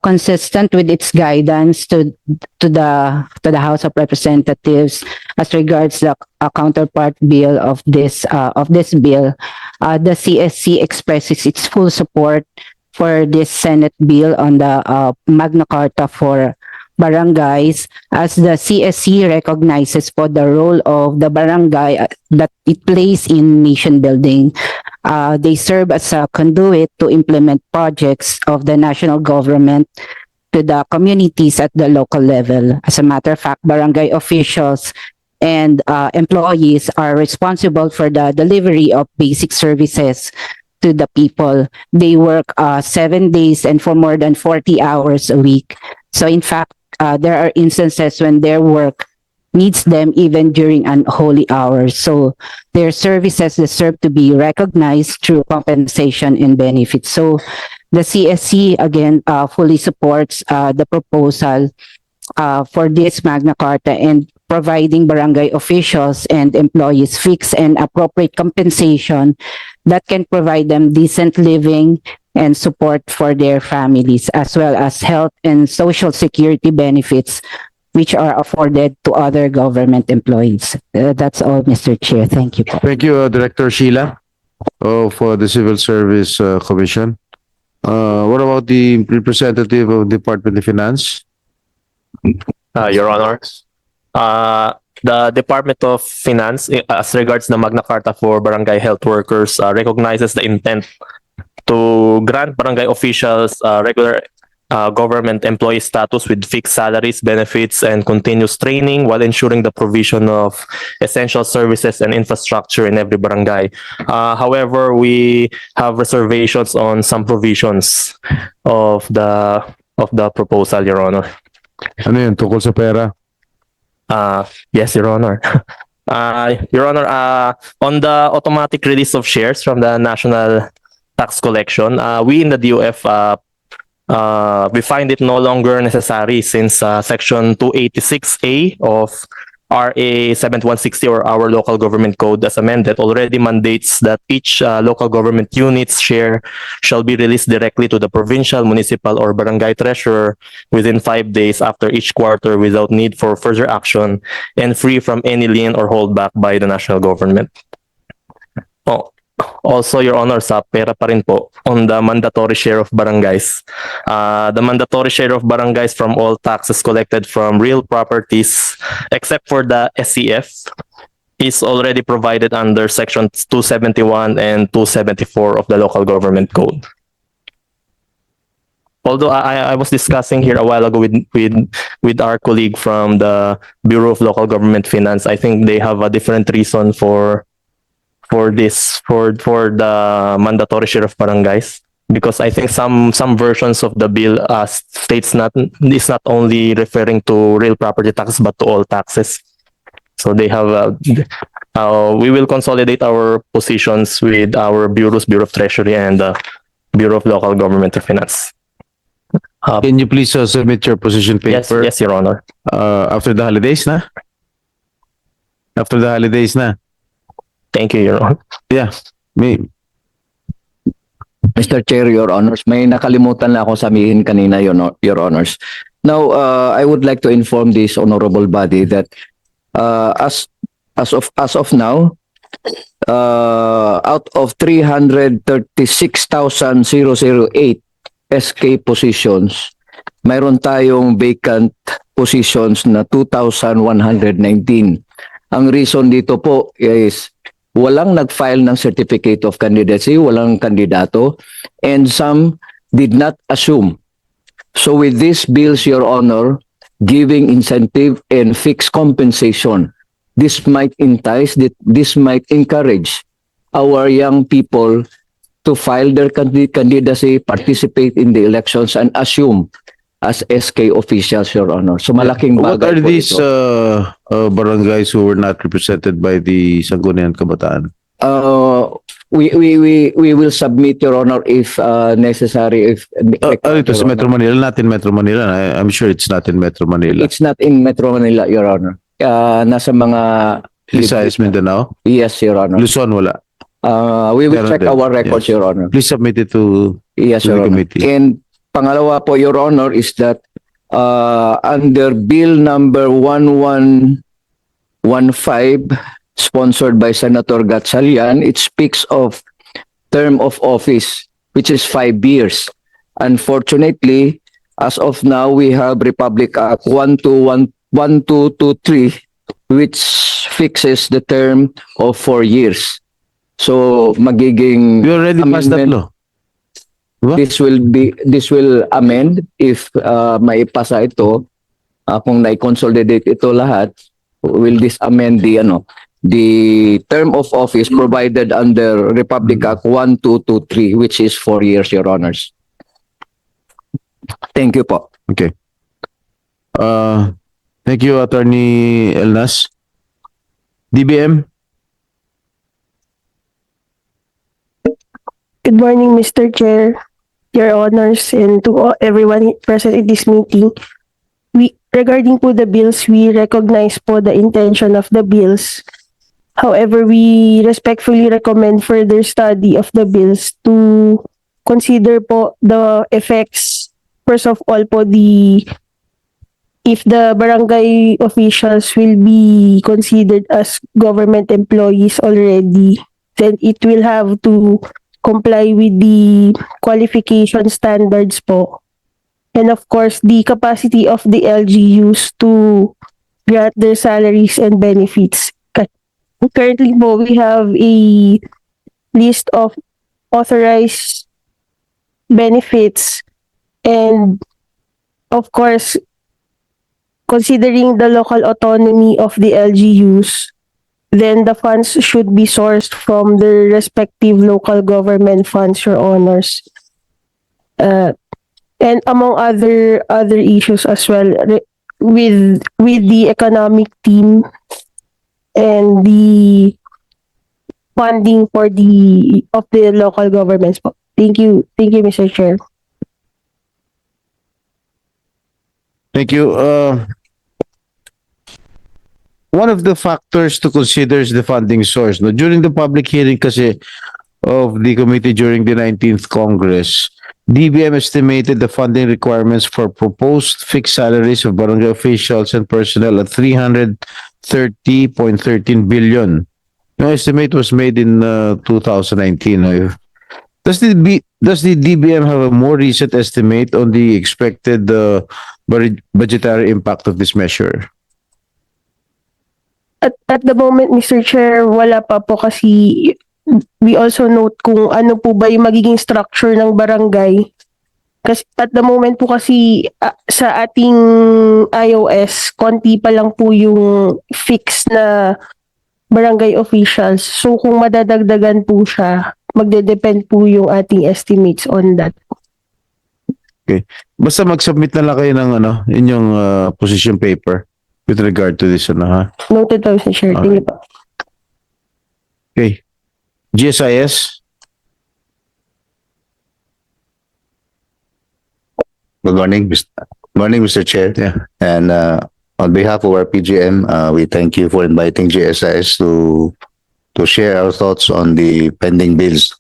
consistent with its guidance to the House of Representatives as regards the counterpart bill of this bill, the CSC expresses its full support for this Senate bill on the Magna Carta for barangays, as the CSC recognizes for the role of the barangay that it plays in nation building. They serve as a conduit to implement projects of the national government to the communities at the local level. As a matter of fact, barangay officials and employees are responsible for the delivery of basic services to the people. They work 7 days and for more than 40 hours a week. So in fact, there are instances when their work needs them even during unholy hours. So their services deserve to be recognized through compensation and benefits. So the CSC again fully supports the proposal for this Magna Carta and providing barangay officials and employees fixed and appropriate compensation that can provide them decent living and support for their families, as well as health and social security benefits which are afforded to other government employees. That's all, Mr. Chair. Thank you. Thank you, Director Sheila, for the Civil Service Commission. What about the representative of Department of Finance? Your Honor, the Department of Finance, as regards the Magna Carta for barangay health workers, recognizes the intent to grant barangay officials regular government employee status with fixed salaries, benefits, and continuous training while ensuring the provision of essential services and infrastructure in every barangay. However, we have reservations on some provisions of the proposal, Your Honor. Ano yun, tungkol sa pera? Yes, Your Honor. Your Honor, on the automatic release of shares from the National Tax Collection, we in the DOF, we find it no longer necessary since Section 286A of RA 7160 or our local government code as amended already mandates that each local government unit's share shall be released directly to the provincial, municipal, or barangay treasurer within 5 days after each quarter without need for further action and free from any lien or holdback by the national government. Oh, also, Your Honor, sa pera pa rin po, on the mandatory share of barangays. The mandatory share of barangays from all taxes collected from real properties, except for the SCF, is already provided under Section 271 and 274 of the Local Government Code. Although I was discussing here a while ago with our colleague from the Bureau of Local Government Finance, I think they have a different reason for the mandatory share of barangays, because I think some versions of the bill states is not only referring to real property taxes but to all taxes. So they have we will consolidate our positions with our Bureau of Treasury and Bureau of Local Government Finance. Can you please submit your position paper? Yes, Your Honor. After the holidays na? After the holidays na? Thank you, Your Honor. Yeah. May, Mr. Chair, Your Honors, may nakalimutan na ako sabihin kanina, Your Honors. Now, I would like to inform this honorable body that as of now, out of 336,008 SK positions, mayroon tayong vacant positions na 2,119. Ang reason dito po is walang nag-file ng certificate of candidacy, walang kandidato, and some did not assume. So with these bills, Your Honor, giving incentive and fixed compensation, this might entice, this might encourage our young people to file their candidacy, participate in the elections, and assume as SK officials, Your Honor. So malaking what bagay are po these ito. barangays who were not represented by the Sangguniang Kabataan? We will submit, Your Honor, if necessary. If Ito sa Metro Manila, not in Metro Manila. I'm sure it's not in Metro Manila. It's not in Metro Manila, Your Honor. Nasa mga Visayas, Mindanao. Yes, Your Honor. Luzon, wala. We will Meron check din. our records, Yes. Your Honor. Please submit it to Yes, the Your Honor. committee. And pangalawa po, Your Honor, is that under Bill number 1115, sponsored by Senator Gatchalian, it speaks of term of office, which is 5 years. Unfortunately, as of now, we have Republic Act 1223, which fixes the term of 4 years. So magiging We already passed that amendment. law. Diba? This will amend if maipasa ito, kung na-consolidate ito lahat, will this amend the term of office provided under Republic Act 1223, which is 4 years, Your Honors. Thank you po. Okay. Thank you, Attorney Elnas. DBM? Good morning, Mr. Chair, Your Honors, and to everyone present in this meeting. Regarding po the bills, we recognize po the intention of the bills. However, we respectfully recommend further study of the bills to consider po the effects. First of all po, if the barangay officials will be considered as government employees already, then it will have to comply with the qualification standards po. And of course, the capacity of the LGUs to grant their salaries and benefits. Currently po, we have a list of authorized benefits, and of course, considering the local autonomy of the LGUs, then the funds should be sourced from their respective local government funds, Your Honors. And among other issues as well, with the economic team and the funding for of the local governments. Thank you, Mr. Chair. Thank you. one of the factors to consider is the funding source. No, during the public hearing kasi of the committee during the 19th Congress, DBM estimated the funding requirements for proposed fixed salaries of barangay officials and personnel at 330.13 billion. No estimate was made in 2019. Does the DBM have a more recent estimate on the expected budgetary impact of this measure? At the moment, Mr. Chair, wala pa po kasi we also note kung ano po ba yung magiging structure ng barangay. Kasi at the moment po kasi sa ating iOS, konti pa lang po yung fixed na barangay officials. So kung madadagdagan po siya, magde-depend po yung ating estimates on that. Basta mag-submit na lang kayo ng inyong position paper with regard to this ha. Noted po, Mr. Chair. Thank you po. Okay. GSIS. Good morning, Mr. Chair. Yeah. And on behalf of our PGM, we thank you for inviting GSIS to share our thoughts on the pending bills.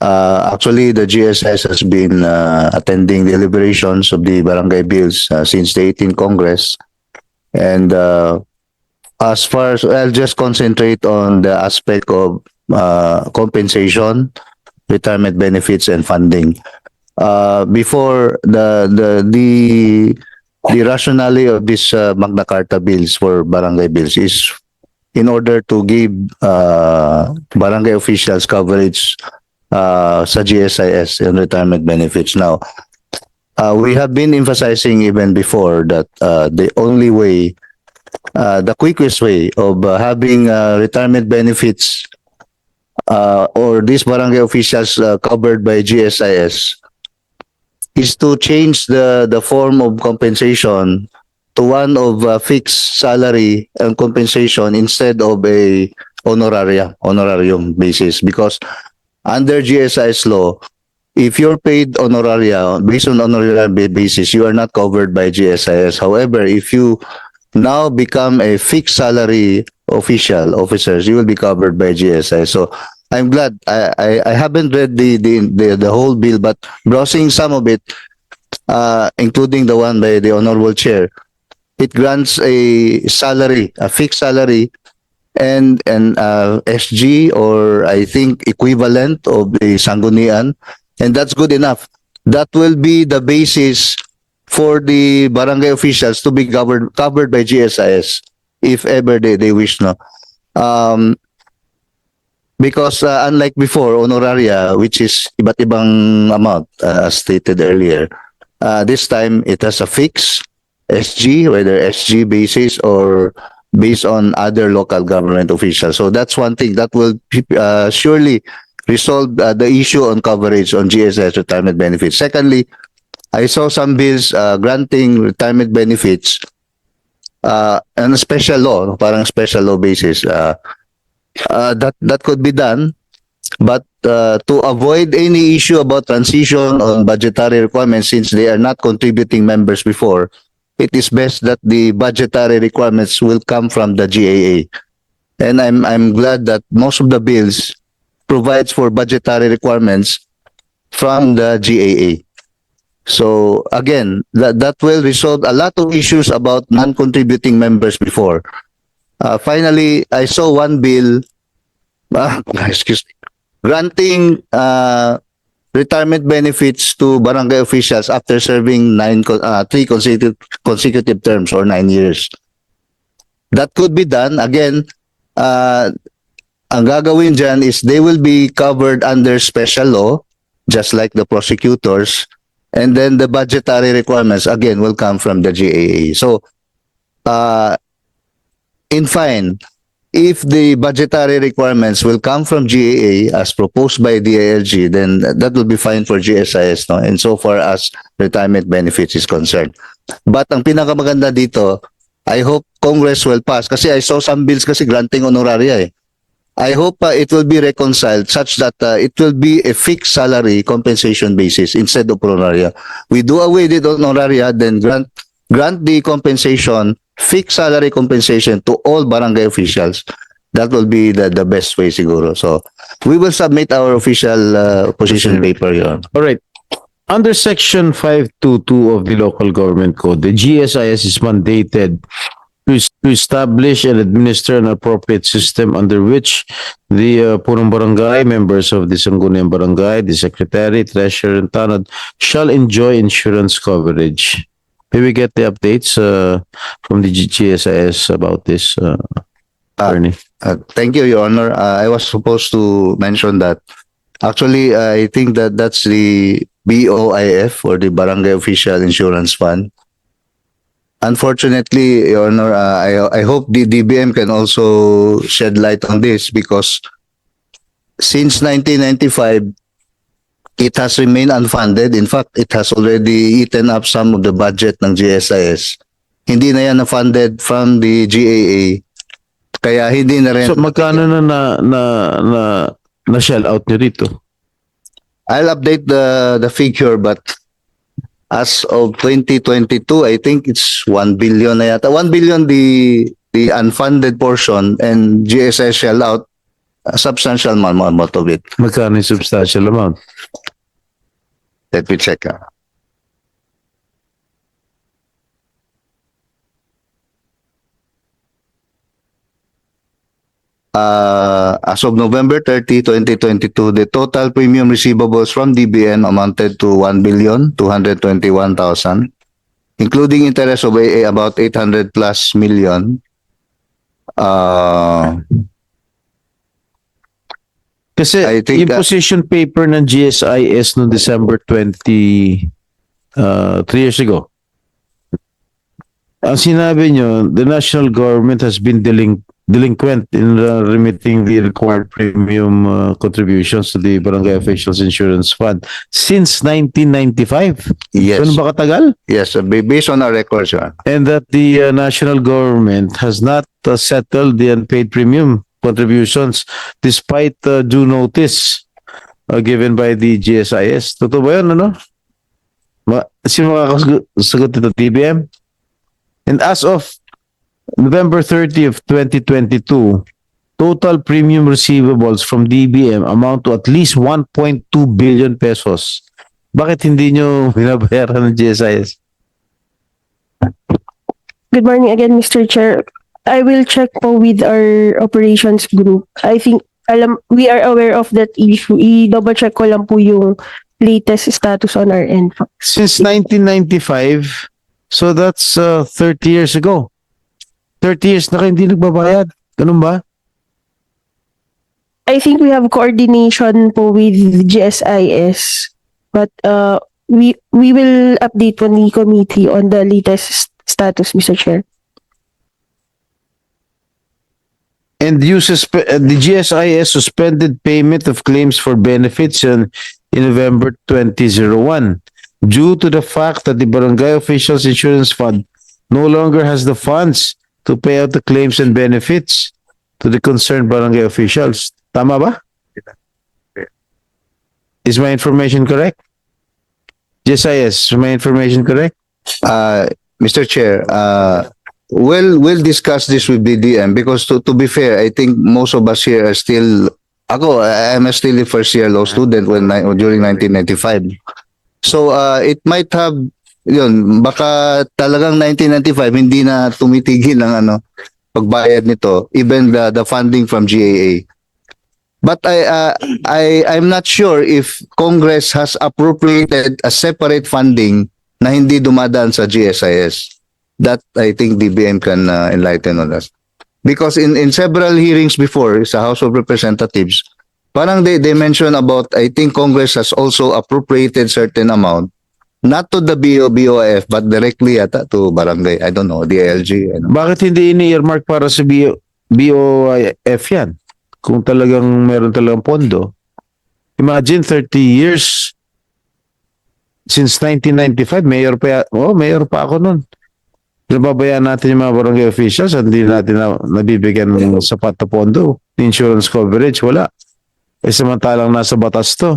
Actually, the GSIS has been attending deliberations of the barangay bills since the 18th Congress. And as far as I'll just concentrate on the aspect of compensation, retirement benefits, and funding. Before the rationale of this Magna Carta bills for barangay bills is in order to give barangay officials coverage sa GSIS and retirement benefits. Now, we have been emphasizing even before that the only way, the quickest way of having retirement benefits or these barangay officials covered by GSIS is to change the form of compensation to one of fixed salary and compensation instead of a honorarium basis, because under GSIS law, if you're paid honoraria based on honorarium basis, you are not covered by GSIS. However, if you now become a fixed salary officers, you will be covered by GSIS. So I'm glad. I haven't read the whole bill, but browsing some of it, including the one by the Honorable Chair, it grants a salary, a fixed salary, and SG, or I think equivalent of the Sanggunian, and that's good enough. That will be the basis for the barangay officials to be covered by GSIS if ever they wish, no. Because unlike before, honoraria, which is iba't ibang amount, as stated earlier, this time it has a fixed SG, whether SG basis or based on other local government officials. So that's one thing that will surely resolve the issue on coverage on GSIS retirement benefits. Secondly, I saw some bills granting retirement benefits on a special law, parang special law basis. That could be done, but to avoid any issue about transition on budgetary requirements, since they are not contributing members before, it is best that the budgetary requirements will come from the GAA. And I'm glad that most of the bills provides for budgetary requirements from the GAA. So again, that will resolve a lot of issues about non-contributing members before. Finally, I saw one bill, granting retirement benefits to barangay officials after serving 3 consecutive terms or 9 years. That could be done. Again, ang gagawin dyan is they will be covered under special law, just like the prosecutors, and then the budgetary requirements, again, will come from the GAA. So, in fine, if the budgetary requirements will come from GAA as proposed by DILG, then that will be fine for GSIS, no? And so far as retirement benefits is concerned. But ang pinakamaganda dito, I hope Congress will pass, kasi I saw some bills kasi granting honoraria eh. I hope it will be reconciled such that it will be a fixed salary compensation basis instead of honoraria. We do away with honoraria, then grant the compensation fixed salary compensation to all barangay officials. That will be the best way siguro. So we will submit our official position paper, Your Honor. All right. Under Section 522 of the Local Government Code, the GSIS is mandated to establish and administer an appropriate system under which the punong barangay, members of the Sangguniang Barangay, the secretary, treasurer, and tanod shall enjoy insurance coverage. May we get the updates from the GSIS about this, attorney? Thank you, Your Honor. I was supposed to mention that. Actually, I think that that's the BOIF, or the Barangay Official Insurance Fund. Unfortunately, Your Honor, I hope the DBM can also shed light on this, because since 1995, it has remained unfunded. In fact, it has already eaten up some of the budget ng GSIS. Hindi na yan na-funded from the GAA. Kaya hindi na rin. So magkano na shell out nyo dito? I'll update the figure, but as of 2022, I think it's 1 billion na yata. 1 billion the unfunded portion, and GSIS shell out a substantial amount of it. Magkano yung substantial amount? Let me check. As of November 30, 2022, the total premium receivables from DBM amounted to 1,221,000, including interest of about 800 plus million. Kasi I think yung position paper ng GSIS noong December 3 years ago, ang sinabi nyo, the national government has been delinquent in remitting the required premium contributions to the Barangay Officials Insurance Fund since 1995. Yes. Ganun ba katagal? Yes, based on our records, Your Honor. And that the national government has not settled the unpaid premium contributions despite due notice given by the GSIS. Totoo ba yun, ano? Sino makakasagot ito, TBM? And as of November 30 of 2022, total premium receivables from DBM amount to at least 1.2 billion pesos. Bakit hindi nyo binabayaran ng GSIS? Good morning again, Mr. Chair. I will check po with our operations group. I think we are aware of that issue. I-double check ko lang po yung latest status on our end. Since 1995, so that's 30 years ago. 30 years na kayo hindi nagbabayad. Ganun ba? I think we have coordination po with GSIS, but we will update po the committee on the latest status, Mr. Chair. And the GSIS suspended payment of claims for benefits in November 2001 due to the fact that the Barangay Officials Insurance Fund no longer has the funds to pay out the claims and benefits to the concerned barangay officials. Tama ba? Is my information correct? GSIS, is my information correct? Mr. Chair, we'll discuss this with BDM, because to be fair, I think most of us here are still, I'm still a first year law student during 1995. So it might have, yun, baka talagang 1995 hindi na tumitigil ang pagbayad nito, even the funding from GAA. But I'm not sure if Congress has appropriated a separate funding na hindi dumadaan sa GSIS. That I think DBM can enlighten on us. Because in several hearings before sa House of Representatives, parang they mention about, I think Congress has also appropriated certain amount, not to the BOIF, but directly yata to barangay, I don't know, DILG. Bakit hindi ini-earmark para sa BOIF yan? Kung talagang meron talagang pondo. Imagine 30 years since 1995, mayor pa ako nun. Nababayaan natin yung mga barangay officials, hindi natin nabibigyan ng sapat na pondo. Insurance coverage, wala. Samantalang nasa batas to.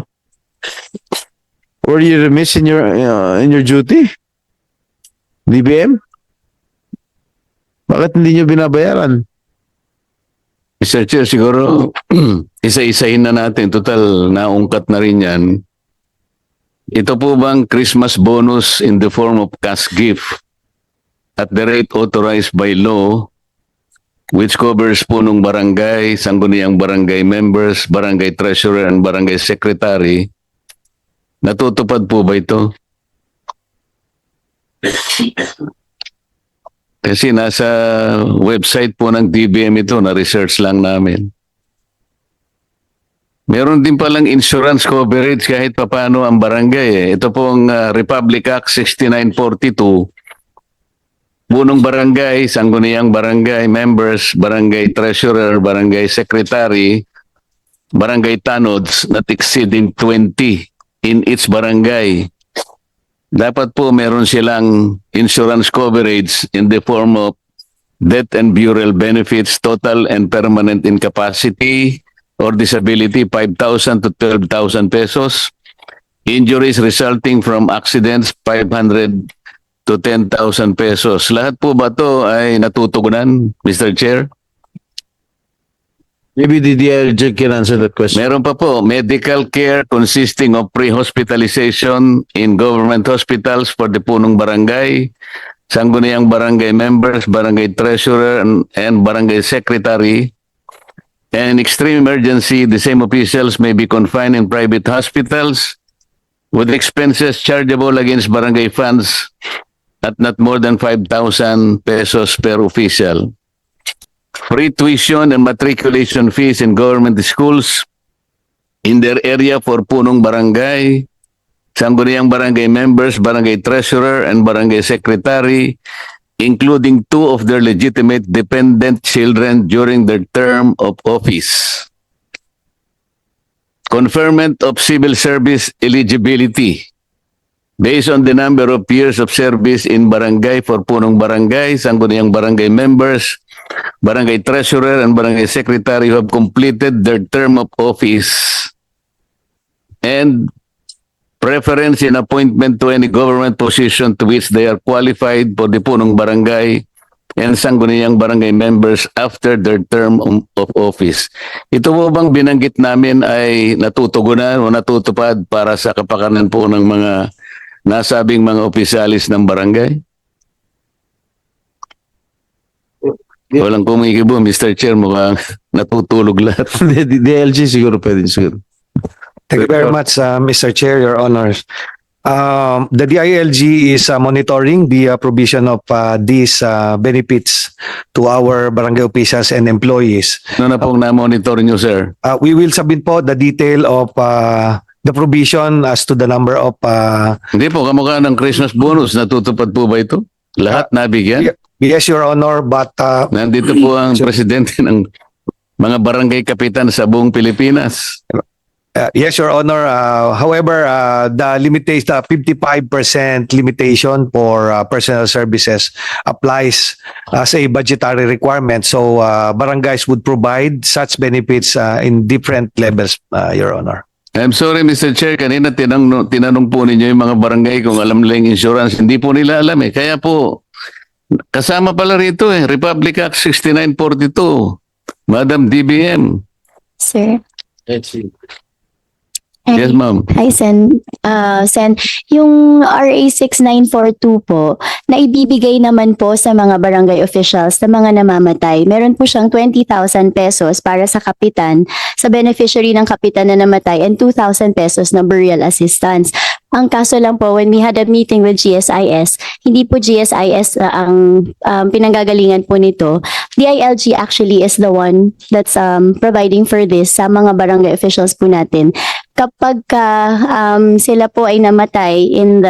Were you remiss in your duty? DBM? Bakit hindi nyo binabayaran? Mr. Chair, siguro isa-isahin na natin. Total, naungkat na rin yan. Ito po bang Christmas bonus in the form of cash gift at the rate authorized by law, which covers punong barangay, sangguniang barangay members, barangay treasurer, and barangay secretary, natutupad po ba ito? Kasi nasa website po ng DBM ito, na-research lang namin. Meron din palang insurance coverage kahit papano ang barangay. Ito pong Republic Act 6942. Punong barangay, sangguniang barangay members, barangay treasurer, barangay secretary, barangay tanods not exceeding 20 in each barangay. Dapat po meron silang insurance coverage in the form of death and burial benefits, total and permanent incapacity or disability, 5,000 to 12,000 pesos. Injuries resulting from accidents, 500 to 10,000 pesos. Lahat po ba ito ay natutugunan, Mr. Chair? Maybe the DILG can answer that question. Meron pa po, medical care consisting of pre-hospitalization in government hospitals for the punong barangay, sangguniang barangay members, barangay treasurer, and barangay secretary. And in extreme emergency, the same officials may be confined in private hospitals with expenses chargeable against barangay funds at not more than 5,000 pesos per official. Free tuition and matriculation fees in government schools in their area for punong barangay, sangguniang barangay members, barangay treasurer, and barangay secretary, including 2 of their legitimate dependent children during their term of office. Conferment of civil service eligibility based on the number of years of service in barangay for punong barangay, sangguniang barangay members, barangay treasurer, and barangay secretary who have completed their term of office, and preference in appointment to any government position to which they are qualified for the punong barangay and sangguniang barangay members after their term of office. Ito po bang binanggit namin ay natutugunan o natutupad para sa kapakanan po ng mga nasabing mga opisyalis ng barangay? Walang kumikibo, Mr. Chair, mukhang natutulog lahat. DILG siguro pwede siguro. Thank you very much, Mr. Chair, Your Honors. The DILG is monitoring the provision of these benefits to our barangay officials and employees. Ano na pong na-monitor nyo, sir? We will submit po the detail of the provision as to the number of Hindi po, kamukha ng Christmas bonus, natutupad po ba ito? Lahat nabigyan? yes, Your Honor, but Nandito po ang presidente ng mga barangay kapitan sa buong Pilipinas. yes, Your Honor. However, the limitation, the 55% limitation for personal services applies as a budgetary requirement. So, barangays would provide such benefits in different levels, Your Honor. I'm sorry, Mr. Chair, kanina tinanong po ninyo yung mga barangay kung alam nila yung insurance. Hindi po nila alam eh. Kaya po, kasama pala rito eh, Republic Act 6942. Madam DBM. Sir. Yes, ma'am. Hi, Sen. Sen, yung RA 6942 po, naibibigay naman po sa mga barangay officials na mga namamatay. Meron po siyang 20,000 pesos para sa kapitan, sa beneficiary ng kapitan na namatay, and 2,000 pesos na burial assistance. Ang kaso lang po, when we had a meeting with GSIS, hindi po GSIS ang pinanggagalingan po nito. DILG actually is the one that's providing for this sa mga barangay officials po natin. Kapag sila po ay namatay in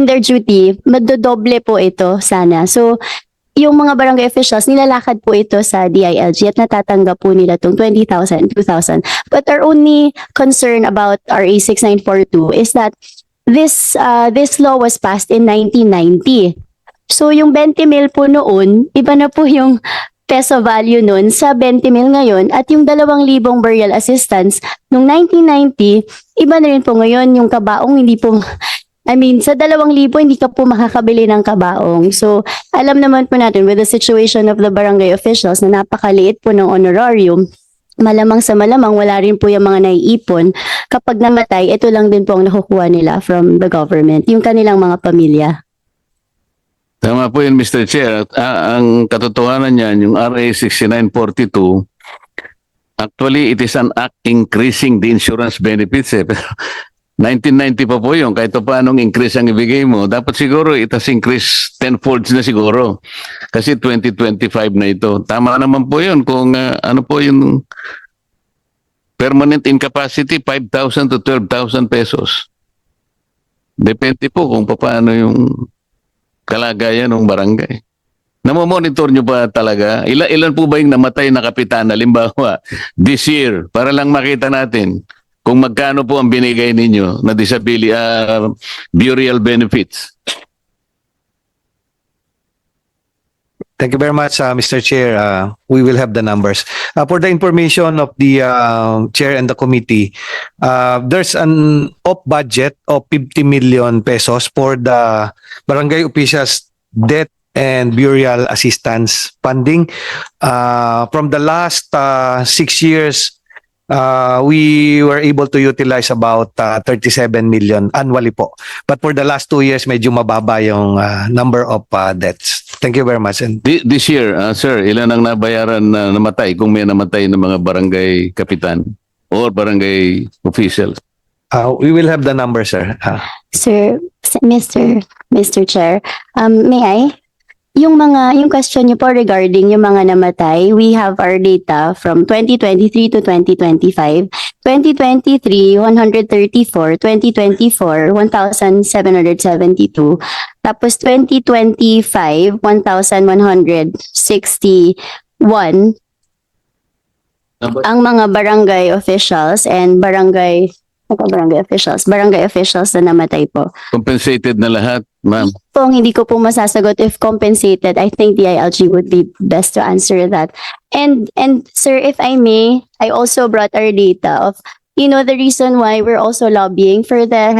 their duty, madodoble po ito sana. So, yung mga barangay officials, nilalakad po ito sa DILG at natatanggap po nila itong 20,000, 2,000. But our only concern about RA 6942 is that this law was passed in 1990. So yung 20 mil po noon, iba na po yung peso value noon sa 20 mil ngayon, at yung 2,000 burial assistance nung 1990, iba na rin po ngayon. Yung kabaong hindi po I mean, sa 2,000 hindi ka po makakabili ng kabaong. So, alam naman po natin with the situation of the barangay officials na napakaliit po ng honorarium, malamang sa malamang wala rin po yung mga naiipon. Kapag namatay, ito lang din po ang nakukuha nila from the government, yung kanilang mga pamilya. Tama po yun, Mr. Chair. Ang katotohanan niyan, yung RA 6942, actually, it is an act increasing the insurance benefits. 1990 pa po yun, kahit pa anong increase ang ibigay mo, dapat siguro it has increased tenfolds na siguro. Kasi 2025 na ito. Tama naman po yun kung ano po yung permanent incapacity, 5,000 to 12,000 pesos. Depende po kung paano yung kalagayan ng barangay. Namomonitor nyo ba talaga? Ilan po ba yung namatay na kapitan, halimbawa, this year, para lang makita natin kung magkano po ang binigay ninyo na burial benefits? Thank you very much, Mr. Chair. We will have the numbers. For the information of the Chair and the committee, there's an off budget of 50 million pesos for the barangay officials death and burial assistance funding. From the last 6 years, we were able to utilize about 37 million annually po. But for the last 2 years, medyo mababa yung number of deaths. Thank you very much. And This year, sir, ilan ang nabayaran na namatay kung may namatay ng mga barangay kapitan or barangay officials? we will have the number, sir. Sir, Mr. Chair, may I? Yung question niyo po regarding yung mga namatay, we have our data from 2023 to 2025. 2023, 134. 2024, 1,772. Tapos 2025, 1,161. Ang mga barangay officials and barangay officials na namatay po. Compensated na lahat, ma'am? Hindi ko po masasagot if compensated. I think the ILG would be best to answer that. And sir, if I may, I also brought our data of, the reason why we're also lobbying for the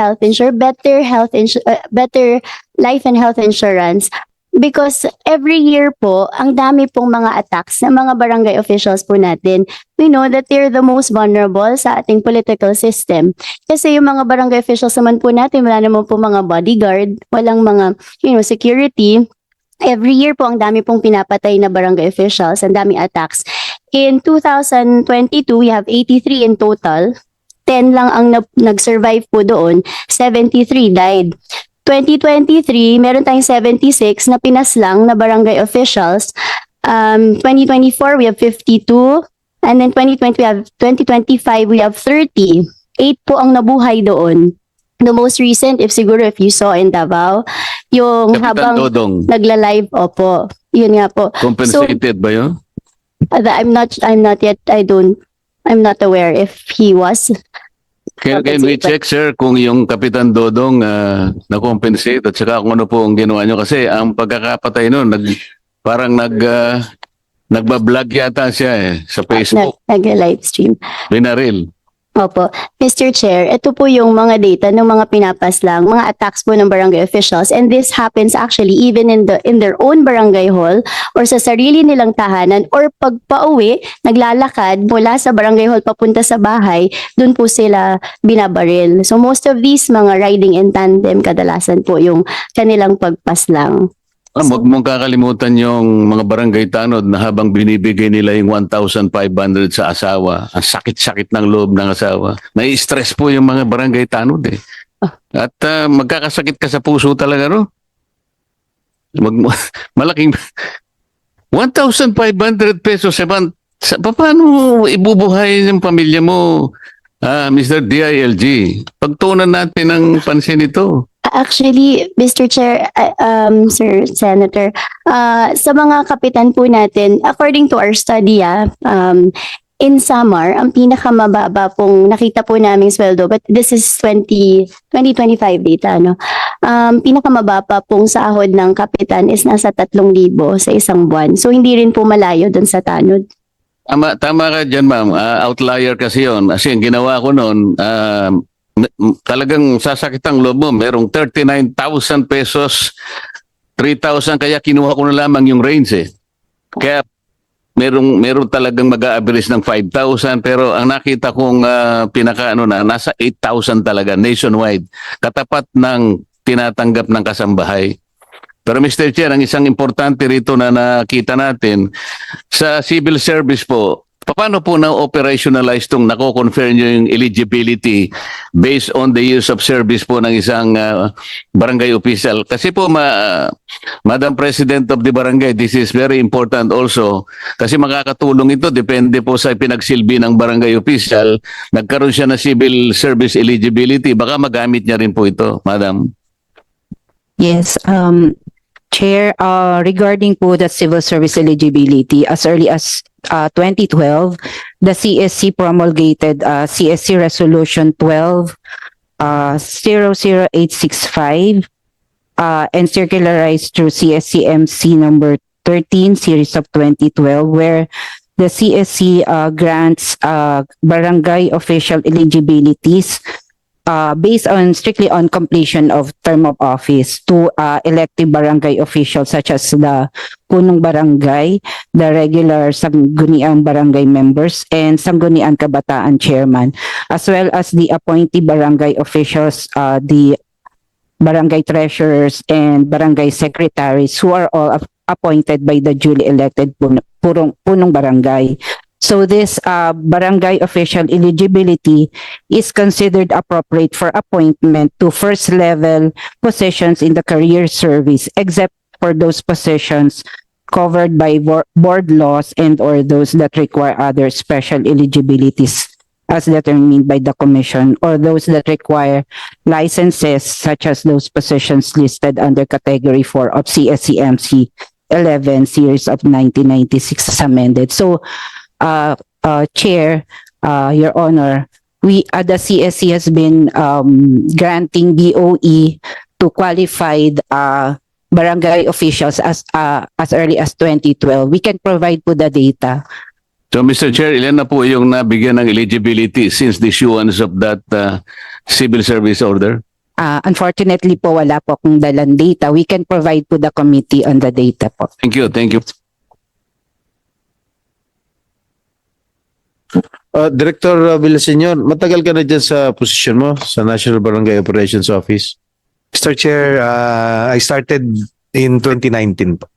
better life and health insurance. Because every year po, ang dami pong mga attacks ng mga barangay officials po natin. We know that they're the most vulnerable sa ating political system. Kasi yung mga barangay officials naman po natin, wala naman po mga bodyguard, walang mga, security. Every year po, ang dami pong pinapatay na barangay officials, ang daming attacks. In 2022, we have 83 in total. 10 lang ang nag-survive po doon. 73 died. 2023, meron tayong 76 na pinaslang na barangay officials. 2024, we have 52. And then 2025, we have 30. 8 po ang nabuhay doon. The most recent, if you saw in Davao, yung Kapitan habang Dodong, nagla-live, opo. Yun nga po. compensated ba yun? I'm not aware if he was. Can we check, sir, kung yung Kapitan Dodong na-compensate at saka kung ano po ang ginawa nyo? Kasi ang pagkakapatay nun, nagbablog yata siya sa Facebook. Nag-live stream. Binaril. Opo. Mr. Chair, ito po yung mga data ng mga pinapaslang, mga attacks po ng barangay officials, and this happens actually even in their own barangay hall or sa sarili nilang tahanan or pag pauwi, naglalakad mula sa barangay hall papunta sa bahay, dun po sila binabaril. So most of these mga riding in tandem kadalasan po yung kanilang pagpaslang. Huwag mong kakalimutan yung mga barangay tanod na habang binibigay nila yung 1,500 sa asawa, ang sakit-sakit ng loob ng asawa. Nai-stress po yung mga barangay tanod eh. At magkakasakit ka sa puso talaga, no? Malaking 1,500 pesos a month. Paano ibubuhay yung pamilya mo, Mr. DILG? Pagtuunan natin ng pansin ito. Actually, Mr. Chair, Sir Senator, sa mga kapitan po natin, according to our study, in Samar, ang pinakamababa pong nakita po naming sweldo, but this is 2025 data, no? Pinakamababa pong sahod ng kapitan is nasa 3,000 sa isang buwan. So, hindi rin po malayo dun sa tanod. Tama ka dyan, ma'am. Outlier kasi yun. Kasi ang ginawa ko noon, talagang sasakit ang loob mo. Merong 39,000 pesos, 3,000, kaya kinuha ko na lamang yung range eh. Kaya meron talagang mag-a-average ng 5,000, pero ang nakita kong nasa 8,000 talaga nationwide. Katapat ng tinatanggap ng kasambahay. Pero Mr. Chair, ang isang importante rito na nakita natin, sa civil service po, paano po na-operationalize itong nako-confer nyo yung eligibility based on the years of service po ng isang barangay official? Kasi po, Madam President of the Barangay, this is very important also kasi makakatulong ito, depende po sa pinagsilbi ng barangay official, nagkaroon siya ng civil service eligibility, baka magamit niya rin po ito, Madam. Yes, Chair, regarding po the civil service eligibility, as early as 2012, the CSC promulgated CSC Resolution 12 00865 and circularized through CSC-MC number 13 series of 2012, where the CSC grants barangay official eligibilities based on strictly on completion of term of office to elective barangay officials such as the punong barangay, the regular sangguniang barangay members, and sangguniang kabataan chairman, as well as the appointee barangay officials, the barangay treasurers and barangay secretaries who are all appointed by the duly elected punong barangay. So this barangay official eligibility is considered appropriate for appointment to first level positions in the career service, except for those positions covered by board laws and or those that require other special eligibilities as determined by the commission, or those that require licenses such as those positions listed under category 4 of CSCMC 11 series of 1996 as amended. So Chair, Your Honor, the CSC has been granting BOE to qualified barangay officials as early as 2012. We can provide po the data. So Mr. Chair, ilan na po yung nabigyan ng eligibility since the issuance of that civil service order? Unfortunately po, wala po akong dalang data. We can provide po the committee on the data po. Thank you, thank you. Director Villaseñor, matagal ka na dyan sa posisyon mo sa National Barangay Operations Office? Mr. Chair, I started in 2019 po.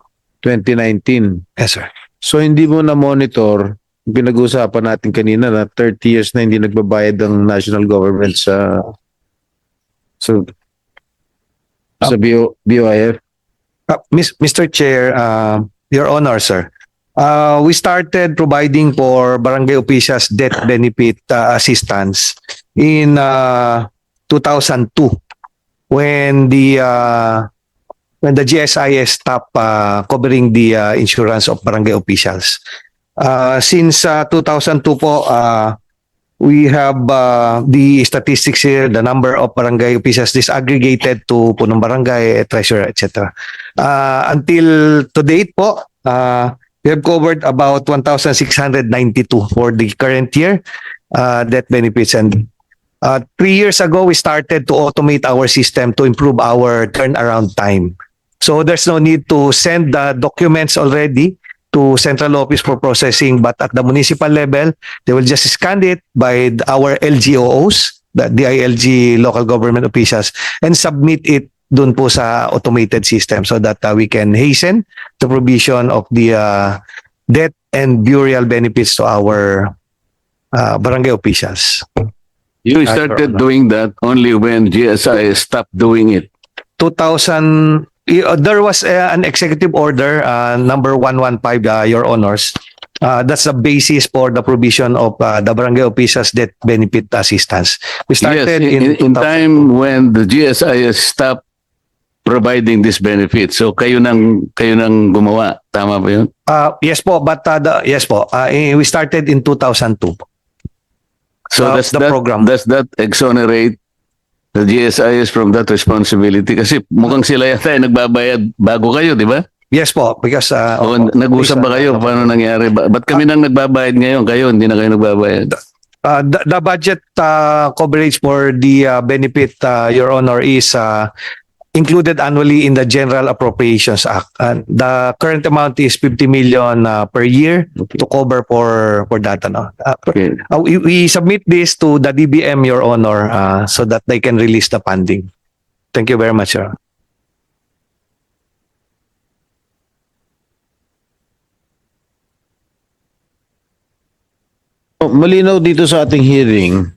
2019. Yes, sir. So hindi mo na-monitor, pinag-uusapan natin kanina na 30 years na hindi nagbabayad ang national government sa BOIF? Mr. Chair, Your Honor, sir, we started providing for barangay officials death benefit assistance in 2002 when the GSIS stopped covering the insurance of barangay officials. Since 2002 po, we have the statistics here, the number of barangay officials disaggregated to punong barangay, treasurer, etc. Until to date po, we have covered about 1,692 for the current year death benefits. And 3 years ago, we started to automate our system to improve our turnaround time. So there's no need to send the documents already to central office for processing, but at the municipal level, they will just scan it by our LGOOs, the DILG local government officials, and submit it dun po sa automated system so that we can hasten the provision of the death and burial benefits to our barangay officials. You started doing that only when GSI stopped doing it. 2000, there was an executive order, number 115, Your Honors. That's the basis for the provision of the barangay officials death benefit assistance. We started yes, in time when the GSI stopped providing this benefit. So kayo nang gumawa, tama ba 'yun? Yes po, but yes po. We started in 2002. So does the program. Does that exonerate the GSIS from that responsibility? Kasi mukhang sila yata ay nagbabayad bago kayo, di ba? Yes po, because nag-usap ba kayo paano nangyari? Ba't kami nang nagbabayad ngayon, kayo hindi na kayo nagbabayad? The budget coverage for the benefit, Your Honor, is included annually in the General Appropriations Act. And the current amount is 50 million per year to cover for that. Okay. We submit this to the DBM, Your Honor, so that they can release the funding. Thank you very much, sir. Malinaw dito sa ating hearing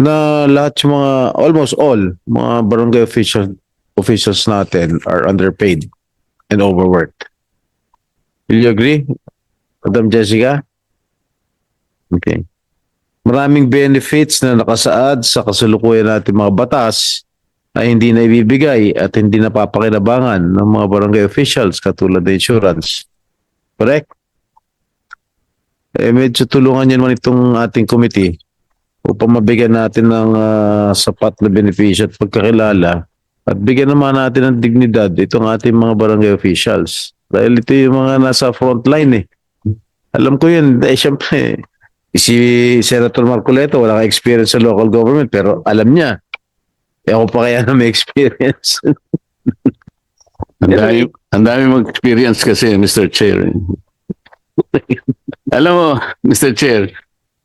na lahat yung mga, almost all, mga barangay officials natin are underpaid and overworked. Will you agree, Madam Jessica? Okay. Maraming benefits na nakasaad sa kasalukuyan natin mga batas ay hindi na ibibigay at hindi napapakinabangan ng mga barangay officials katulad ng insurance. Correct? Medyo tulungan yan naman itong ating committee upang mabigyan natin ng sapat na benepisyo at pagkakilala at bigyan naman natin ng dignidad itong ating mga barangay officials. Dahil ito yung mga nasa front line eh. Alam ko yun, siyempre, si Senator Marcoleta wala kang experience sa local government pero alam niya. Ako pa kaya na may experience. Ang dami mong experience kasi, Mr. Chair. Alam mo, Mr. Chair,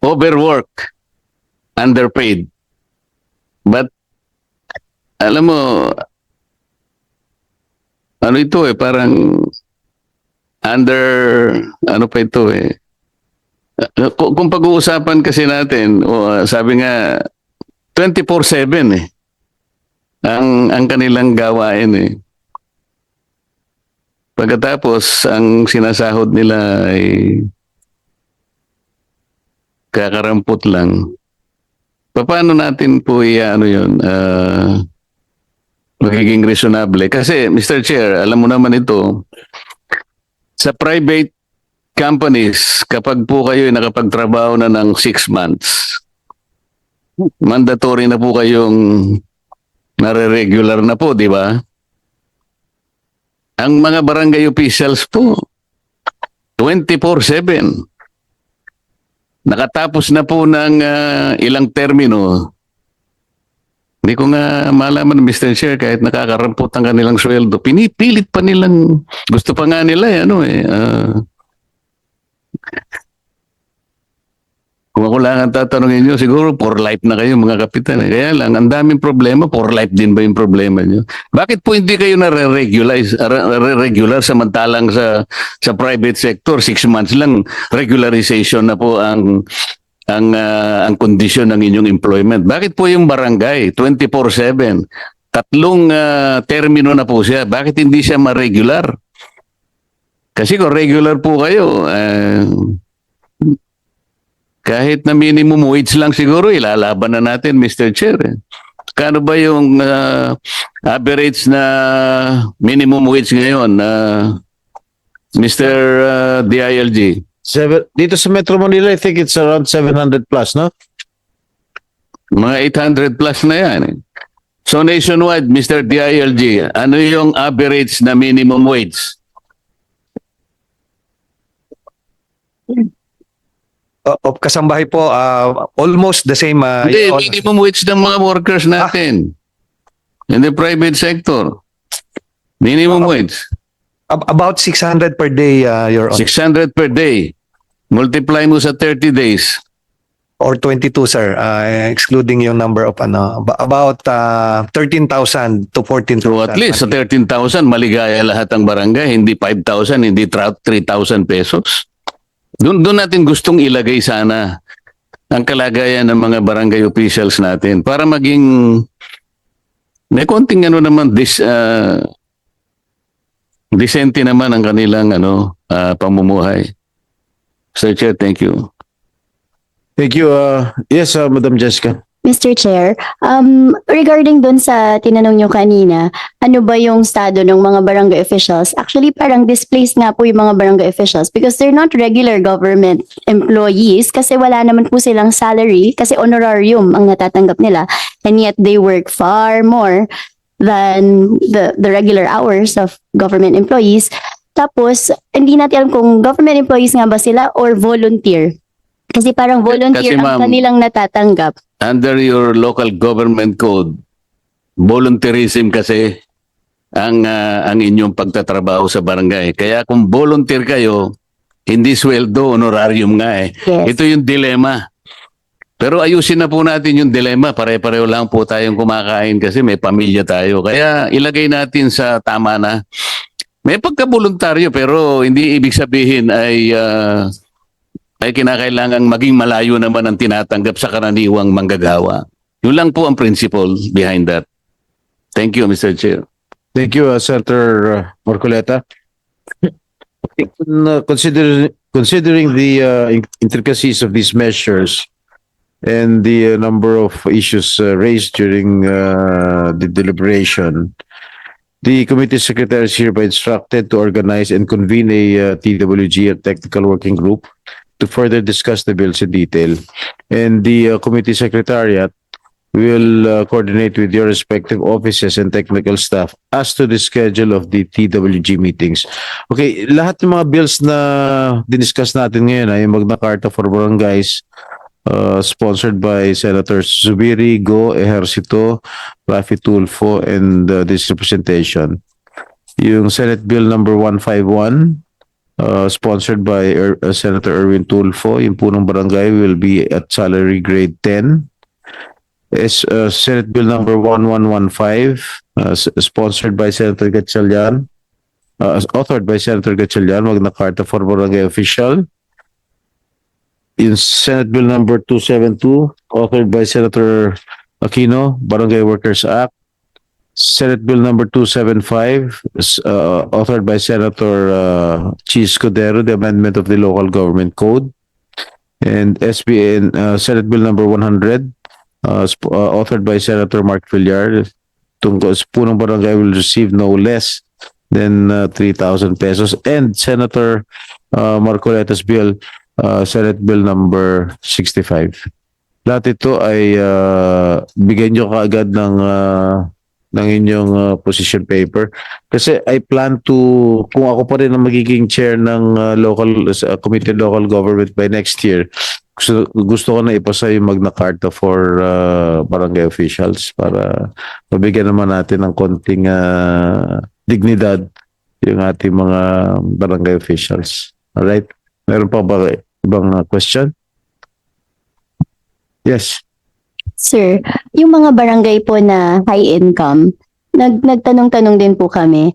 overwork, underpaid. But, alam mo, ano ito parang ano pa ito Kung pag-uusapan kasi natin, sabi nga, 24/7 ang kanilang gawain Pagkatapos, ang sinasahod nila ay kakarampot lang. Paano natin po magiging reasonable? Kasi, Mr. Chair, alam mo naman ito, sa private companies, kapag po kayo ay nakapagtrabaho na ng 6 months, mandatory na po kayong nare-regular na po, di ba? Ang mga barangay officials po, 24/7. Nakatapos na po ng ilang termino. Hindi ko nga malaman, Mr. Chair, kahit nakakarampot ang kanilang sweldo, pinipilit pa nilang, gusto pa nga nila, kung ako lang ang tatanungin nyo, siguro for life na kayo mga kapitan. Kaya lang, ang daming problema, for life din ba yung problema nyo? Bakit po hindi kayo regular samantalang sa private sector, 6 months lang, regularization na po ang kondisyon ng inyong employment? Bakit po yung barangay, 24/7, 3 termino na po siya, bakit hindi siya ma-regular? Kasi kung regular po kayo, kahit na minimum wage lang siguro, ilalaban na natin, Mr. Chair. Kano ba yung average na minimum wage ngayon, Mr. DILG? Dito sa Metro Manila, I think it's around 700 plus, no? Mga 800 plus na yan. So nationwide, Mr. DILG, ano yung average na minimum wage? Kasambahay po, almost the same. Hindi, minimum wage ng mga workers natin. In the private sector. Minimum wage. About 600 per day, Your Honor. 600 per day. Multiply mo sa 30 days. Or 22, sir, excluding yung number of about 13,000 to 14,000. So at least sa 13,000, maligaya lahat ang barangay. Hindi 5,000, hindi 3,000 pesos. Doon natin gustong ilagay sana ang kalagayan ng mga barangay officials natin para maging may konting decente naman ang kanilang pamumuhay. Sir Chair, thank you. Thank you. Yes, Madam Jessica. Mr. Chair, regarding dun sa tinanong nyo kanina, ano ba yung estado ng mga barangay officials? Actually, parang displaced nga po yung mga barangay officials because they're not regular government employees kasi wala naman po silang salary kasi honorarium ang natatanggap nila and yet they work far more than the regular hours of government employees. Tapos, hindi natin alam kung government employees nga ba sila or volunteer. Kasi parang volunteer Kasi, ang ma'am, kanilang natatanggap. Under your local government code, volunteerism kasi ang inyong pagtatrabaho sa barangay. Kaya kung volunteer kayo, hindi sweldo, honorarium nga eh. Yes. Ito yung dilema. Pero ayusin na po natin yung dilema. Pare-pareho lang po tayong kumakain kasi may pamilya tayo. Kaya ilagay natin sa tama na. May pagka-voluntaryo pero hindi ibig sabihin ay kinakailangang maging malayo naman ang tinatanggap sa karaniwang manggagawa. Yun lang po ang principle behind that. Thank you, Mr. Chair. Thank you, Senator Marcoleta. Considering the intricacies of these measures and the number of issues raised during the deliberation, the committee secretary is hereby instructed to organize and convene a TWG, a technical working group, to further discuss the bills in detail. And the committee secretariat will coordinate with your respective offices and technical staff as to the schedule of the TWG meetings. Okay, lahat ng mga bills na diniscuss natin ngayon ay Magna Carta for Barangays, sponsored by Senators Zubiri, Go, Ejercito, Rafi Tulfo, and this representation. Yung Senate Bill number 151, sponsored by Senator Erwin Tulfo, yung punong barangay will be at salary grade 10. Senate Bill number 1115, sponsored by Senator Gatchalian, authored by Senator Gatchalian, Magna Carta for Barangay Official. In Senate Bill number 272, authored by Senator Aquino, Barangay Workers Act. Senate Bill number 275, authored by Senator Chis Codero, the amendment of the Local Government Code. And Senate Bill number 100, authored by Senator Mark Villar, punong barangay will receive no less than 3,000 pesos. And Senator Marcoleta's bill, Senate Bill number 65. Lahat ito ay bigyan nyo kaagad ng inyong position paper. Kasi I plan to, kung ako pa rin ang magiging chair ng Committee on Local Government by next year, gusto ko na ipasa yung Magna Carta for barangay officials para mabigyan naman natin ng konting dignidad yung ating mga barangay officials. Alright? Meron pa ba ibang question? Yes. Sir, yung mga barangay po na high income, nagtanong-tanong din po kami,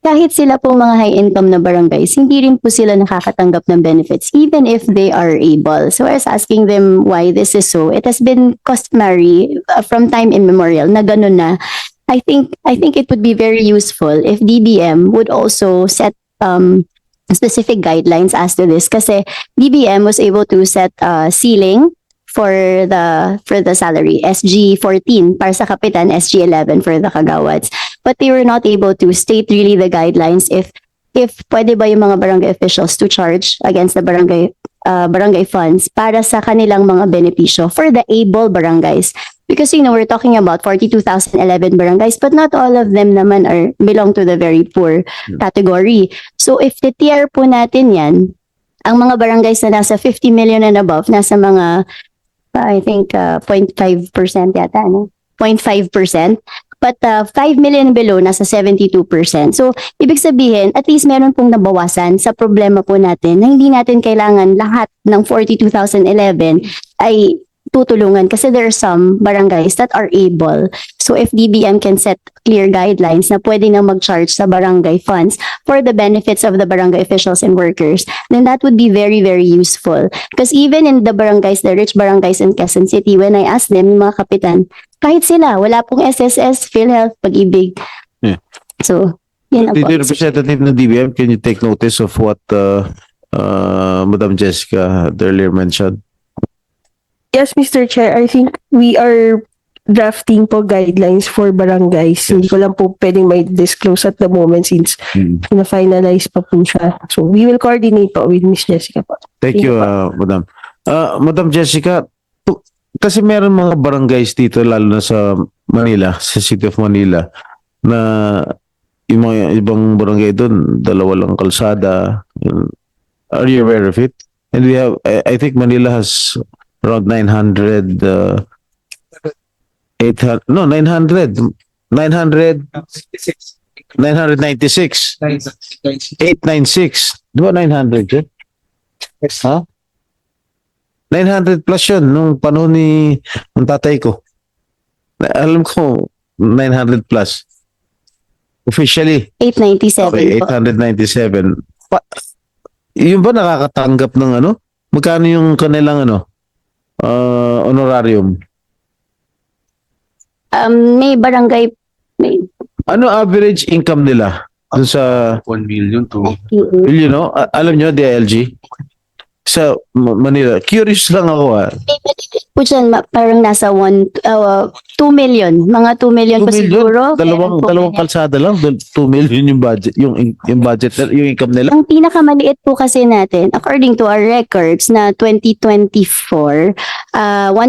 kahit sila po mga high income na barangays, hindi rin po sila nakakatanggap ng benefits even if they are able. So I was asking them why this is so. It has been customary from time immemorial na ganun na. I think it would be very useful if DBM would also set specific guidelines as to this kasi DBM was able to set ceiling for the salary, SG 14 para sa kapitan, SG 11 for the kagawads, but they were not able to state really the guidelines if pwede ba yung mga barangay officials to charge against the barangay funds para sa kanilang mga benepisyo for the able barangays. Because, we're talking about 42,011 barangays, but not all of them naman belong to the very poor category. So, if the-tier po natin yan, ang mga barangays na nasa 50 million and above, nasa mga, I think, 0.5% yata, no? 0.5%. But 5 million below, nasa 72%. So, ibig sabihin, at least meron pong nabawasan sa problema po natin na hindi natin kailangan lahat ng 42,011 ay tutulungan kasi there are some barangays that are able. So if DBM can set clear guidelines na pwede na mag-charge sa barangay funds for the benefits of the barangay officials and workers, then that would be very, very useful. Because even in the barangays, the rich barangays in Quezon City, when I asked them, yung mga kapitan, kahit sila, wala pong SSS, PhilHealth, Pag-ibig. Yeah. So, yun ang The po. representative ng DBM, can you take notice of what Madam Jessica earlier mentioned? Yes, Mr. Chair, I think we are drafting po guidelines for barangays. Hindi ko lang po pwedeng may disclose at the moment since na-finalize pa po siya. So we will coordinate po with Miss Jessica po. Thank you, Madam. Madam Jessica, kasi meron mga barangays dito, lalo na sa Manila, sa City of Manila, na yung mga ibang barangay doon, dalawa lang kalsada. Are you aware of it? And we have, I think Manila has around 900, 800, no, 900, 900, 996, 896. Di ba 900 yun? Ha? 900 plus yun nung panahon ng tatay ko. Alam ko, 900 plus. Officially. 897 Okay, po. 897. Yung ba nakakatanggap ng ano? Magkano yung kanilang ano? Honorarium? May barangay, may Ano average income nila? Dun sa, 1 million to you know, alam nyo, DILG? Sa Manila. Curious lang ako po dyan, parang nasa 2 million. Mga 2 million 2 po million? siguro. Meron po Dalawang ganyan. kalsada lang. 2 million yung budget, yung budget, yung income nila. Ang pinakamaliit po kasi natin, according to our records na 2024, 1.3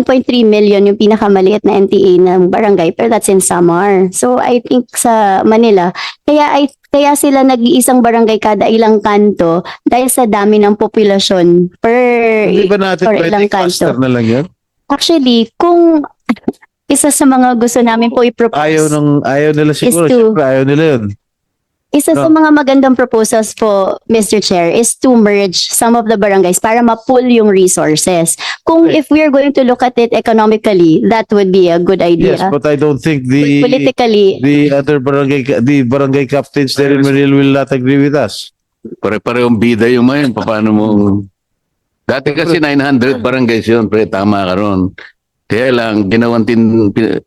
million yung pinakamaliit na NTA ng barangay, pero that's in Samar. So I think sa Manila, kaya sila nag-iisang barangay kada ilang kanto dahil sa dami ng populasyon Hindi ba natin or pwede ilang cluster kanto. na lang yun? Actually, kung isa sa mga gusto namin po i-propose, Ayaw nila siguro. Is to- Siyempre, ayaw nila yun. isa sa mga magandang proposals po, Mr. Chair, is to merge some of the barangays para ma-pool yung resources. Kung if we are going to look at it economically, that would be a good idea. Yes, but I don't think Politically, the other barangay captains there in Manila will not agree with us. Pare-parehong bida yung mga yun. Paano mo... Dati kasi 900 barangays yun, pre, tama ka ron. Kaya lang,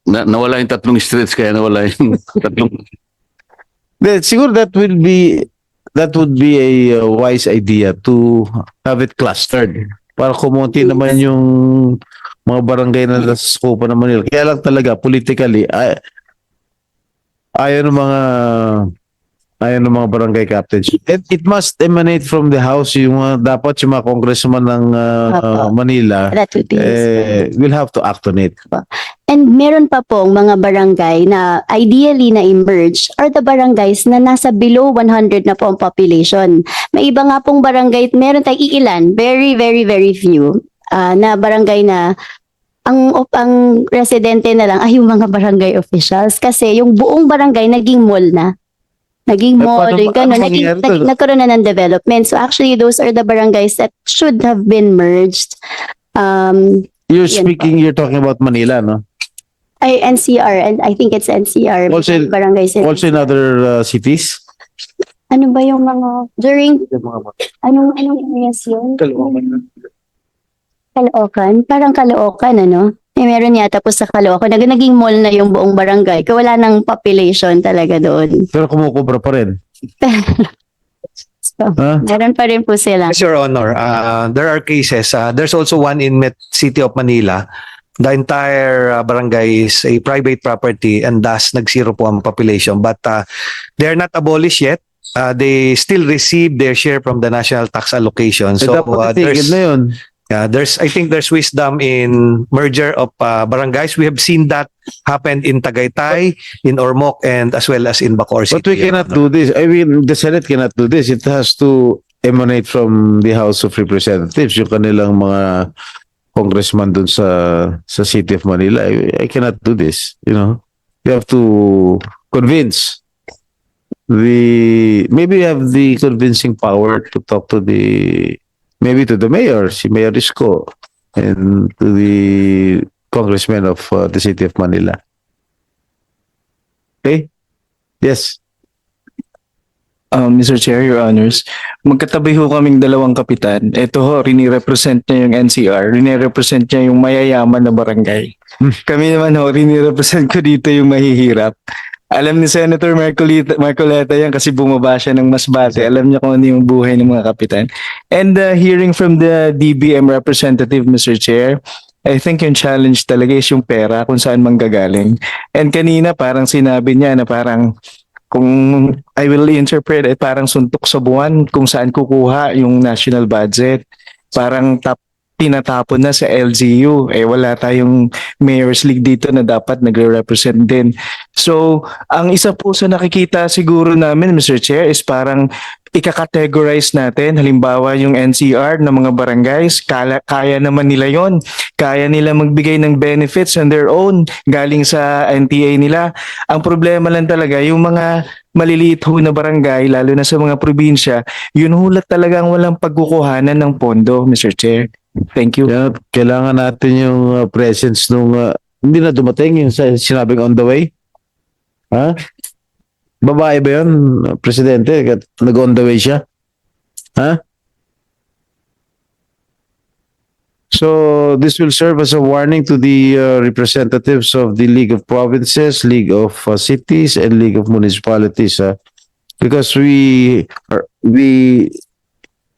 nawala yung 3 streets, kaya nawala yung 3. Siguro that would be a wise idea to have it clustered para kumonti naman yung mga barangay na nasa scope ng Manila. Kaya lang talaga politically ayaw ng mga barangay captains. It must emanate from the house, yung dapat yung mga congressman ng Manila that would be will have to act on it. And meron pa pong mga barangay na ideally na emerge are the barangays na nasa below 100 na po ang population. May iba nga pong barangay, meron tayong iilan, very, very, very few, na barangay na ang residente na lang ay yung mga barangay officials kasi yung buong barangay naging mall na. Naging mall, paano- yung gano'n, ano mangyayari doon? nagkaroon na ng development. So actually, those are the barangays that should have been merged. You're Yan you're talking about Manila, no? NCR, and I think it's NCR. Also- barangays in Also in other cities? Ano ba yung mga during anong areas yun? Caloocan? Parang Caloocan, ano? Meron yata po sa Caloocan. Naging mall na yung buong barangay. Kaya wala nang population talaga doon. Pero kumukubra pa rin. So, meron pa rin po sila. Yes, Your Honor. There are cases. There's also one in City of Manila. The entire barangay is a private property and thus nag-zero po ang population. But they're not abolished yet. They still receive their share from the national tax allocation. So dapat itigil na yun. I think there's wisdom in merger of barangays. We have seen that happen in Tagaytay, in Ormoc, and as well as in Bacoor City. But we cannot do this. I mean, the Senate cannot do this. It has to emanate from the House of Representatives, yung kanilang mga congressman dun sa City of Manila. I cannot do this, you know. You have to convince maybe you have the convincing power to talk to maybe to the mayor, si Mayor Isko, and to the congressman of the City of Manila. Okay? Yes. Mr. Chair, Your Honors, magkatabi ho kaming dalawang kapitan. Ito ho, rini-represent niya yung NCR, rini-represent niya yung mayayaman na barangay. Kami naman ho, rini-represent ko dito yung mahihirap. Alam ni Senator Marcoleta yan kasi bumaba siya ng Masbate. Alam niya kung ano yung buhay ng mga kapitan. And hearing from the DBM representative, Mr. Chair, I think yung challenge talaga is yung pera kung saan manggagaling. And kanina parang sinabi niya na parang kung I will interpret it, parang suntok sa buwan kung saan kukuha yung national budget. Parang top tinatapon na sa LGU. Wala tayong Mayor's League dito na dapat nagre-represent din. So, ang isa po sa nakikita siguro namin, Mr. Chair, is parang ika-categorize natin. Halimbawa, yung NCR ng mga barangays, kaya naman nila yon. Kaya nila magbigay ng benefits on their own galing sa NTA nila. Ang problema lang talaga, yung mga maliliit ho na barangay, lalo na sa mga probinsya, yun hulat talagang walang pagkukuhanan ng pondo, Mr. Chair. Thank you. Kaya kailangan natin yung presence nung hindi na dumating yung sinabing on the way. Ha? Babae ba yun, Presidente? Nag-on the way siya? Ha? So this will serve as a warning to the representatives of the League of Provinces, League of Cities, and League of Municipalities, because we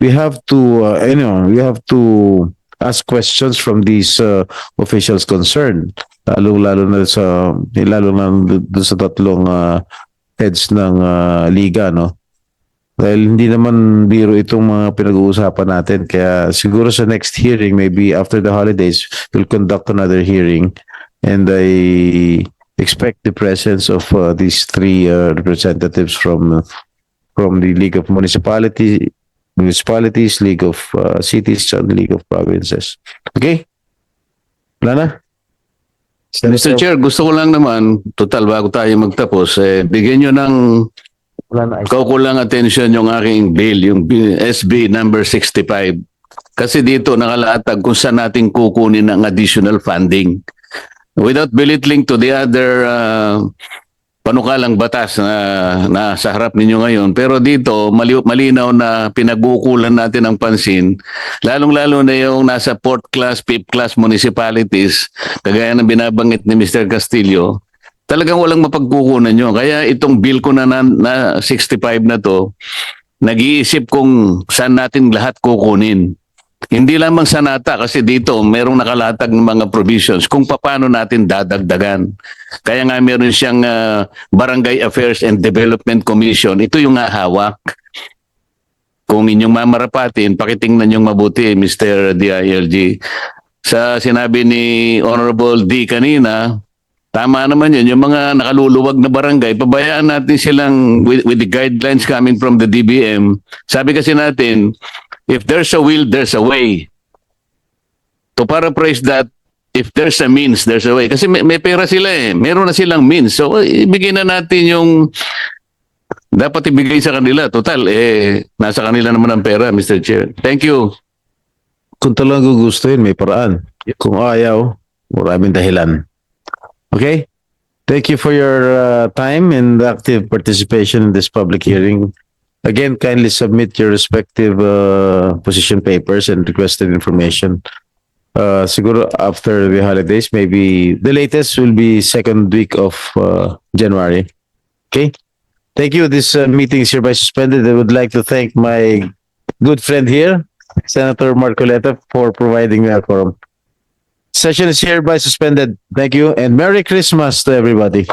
have to we have to ask questions from these officials concerned, lalo na sa tatlong heads ng liga, no? Dahil hindi naman biro itong mga pinag-uusapan natin. Kaya siguro sa next hearing, maybe after the holidays, we'll conduct another hearing. And I expect the presence of these three representatives from the League of Municipalities, League of Cities, and League of Provinces. Okay? Wala na? Mr. Chair, gusto ko lang naman, total bago tayo magtapos, bigyan nyo ng kaukulang atensyon yung aking bill, yung SB number 65. Kasi dito nakalatag kung saan natin kukunin ang additional funding. Without belittling to the other panukalang batas na sa harap ninyo ngayon. Pero dito, malinaw na pinagbukulan natin ang pansin, lalong-lalo na yung nasa 4th class, 5th class municipalities, kagaya ng binabanggit ni Mr. Castillo, talagang walang mapagkukunan nyo. Kaya itong bill ko na 65 na to, nag-iisip kung saan natin lahat kukunin. Hindi lamang sa NATA kasi dito merong nakalatag ng mga provisions kung paano natin dadagdagan. Kaya nga meron siyang Barangay Affairs and Development Commission. Ito yung hawak. Kung inyong mamarapatin, pakitingnan yung mabuti, Mr. DILG. Sa sinabi ni Honorable D kanina, tama naman yun, yung mga nakaluluwag na barangay, pabayaan natin silang with the guidelines coming from the DBM. Sabi kasi natin, if there's a will, there's a way. To paraphrase that, if there's a means, there's a way. Kasi may pera sila meron na silang means. So, ibigay na natin yung dapat ibigay sa kanila. Total, nasa kanila naman ang pera, Mr. Chair. Thank you. Kung talagang gugustuhin, may paraan. Kung ayaw, maraming dahilan. Okay? Thank you for your time and active participation in this public hearing. Again, kindly submit your respective position papers and requested information. Siguro after the holidays, maybe the latest will be second week of January. Okay? Thank you. This meeting is hereby suspended. I would like to thank my good friend here, Senator Marcoleta, for providing me a forum. Session is hereby suspended. Thank you and Merry Christmas to everybody.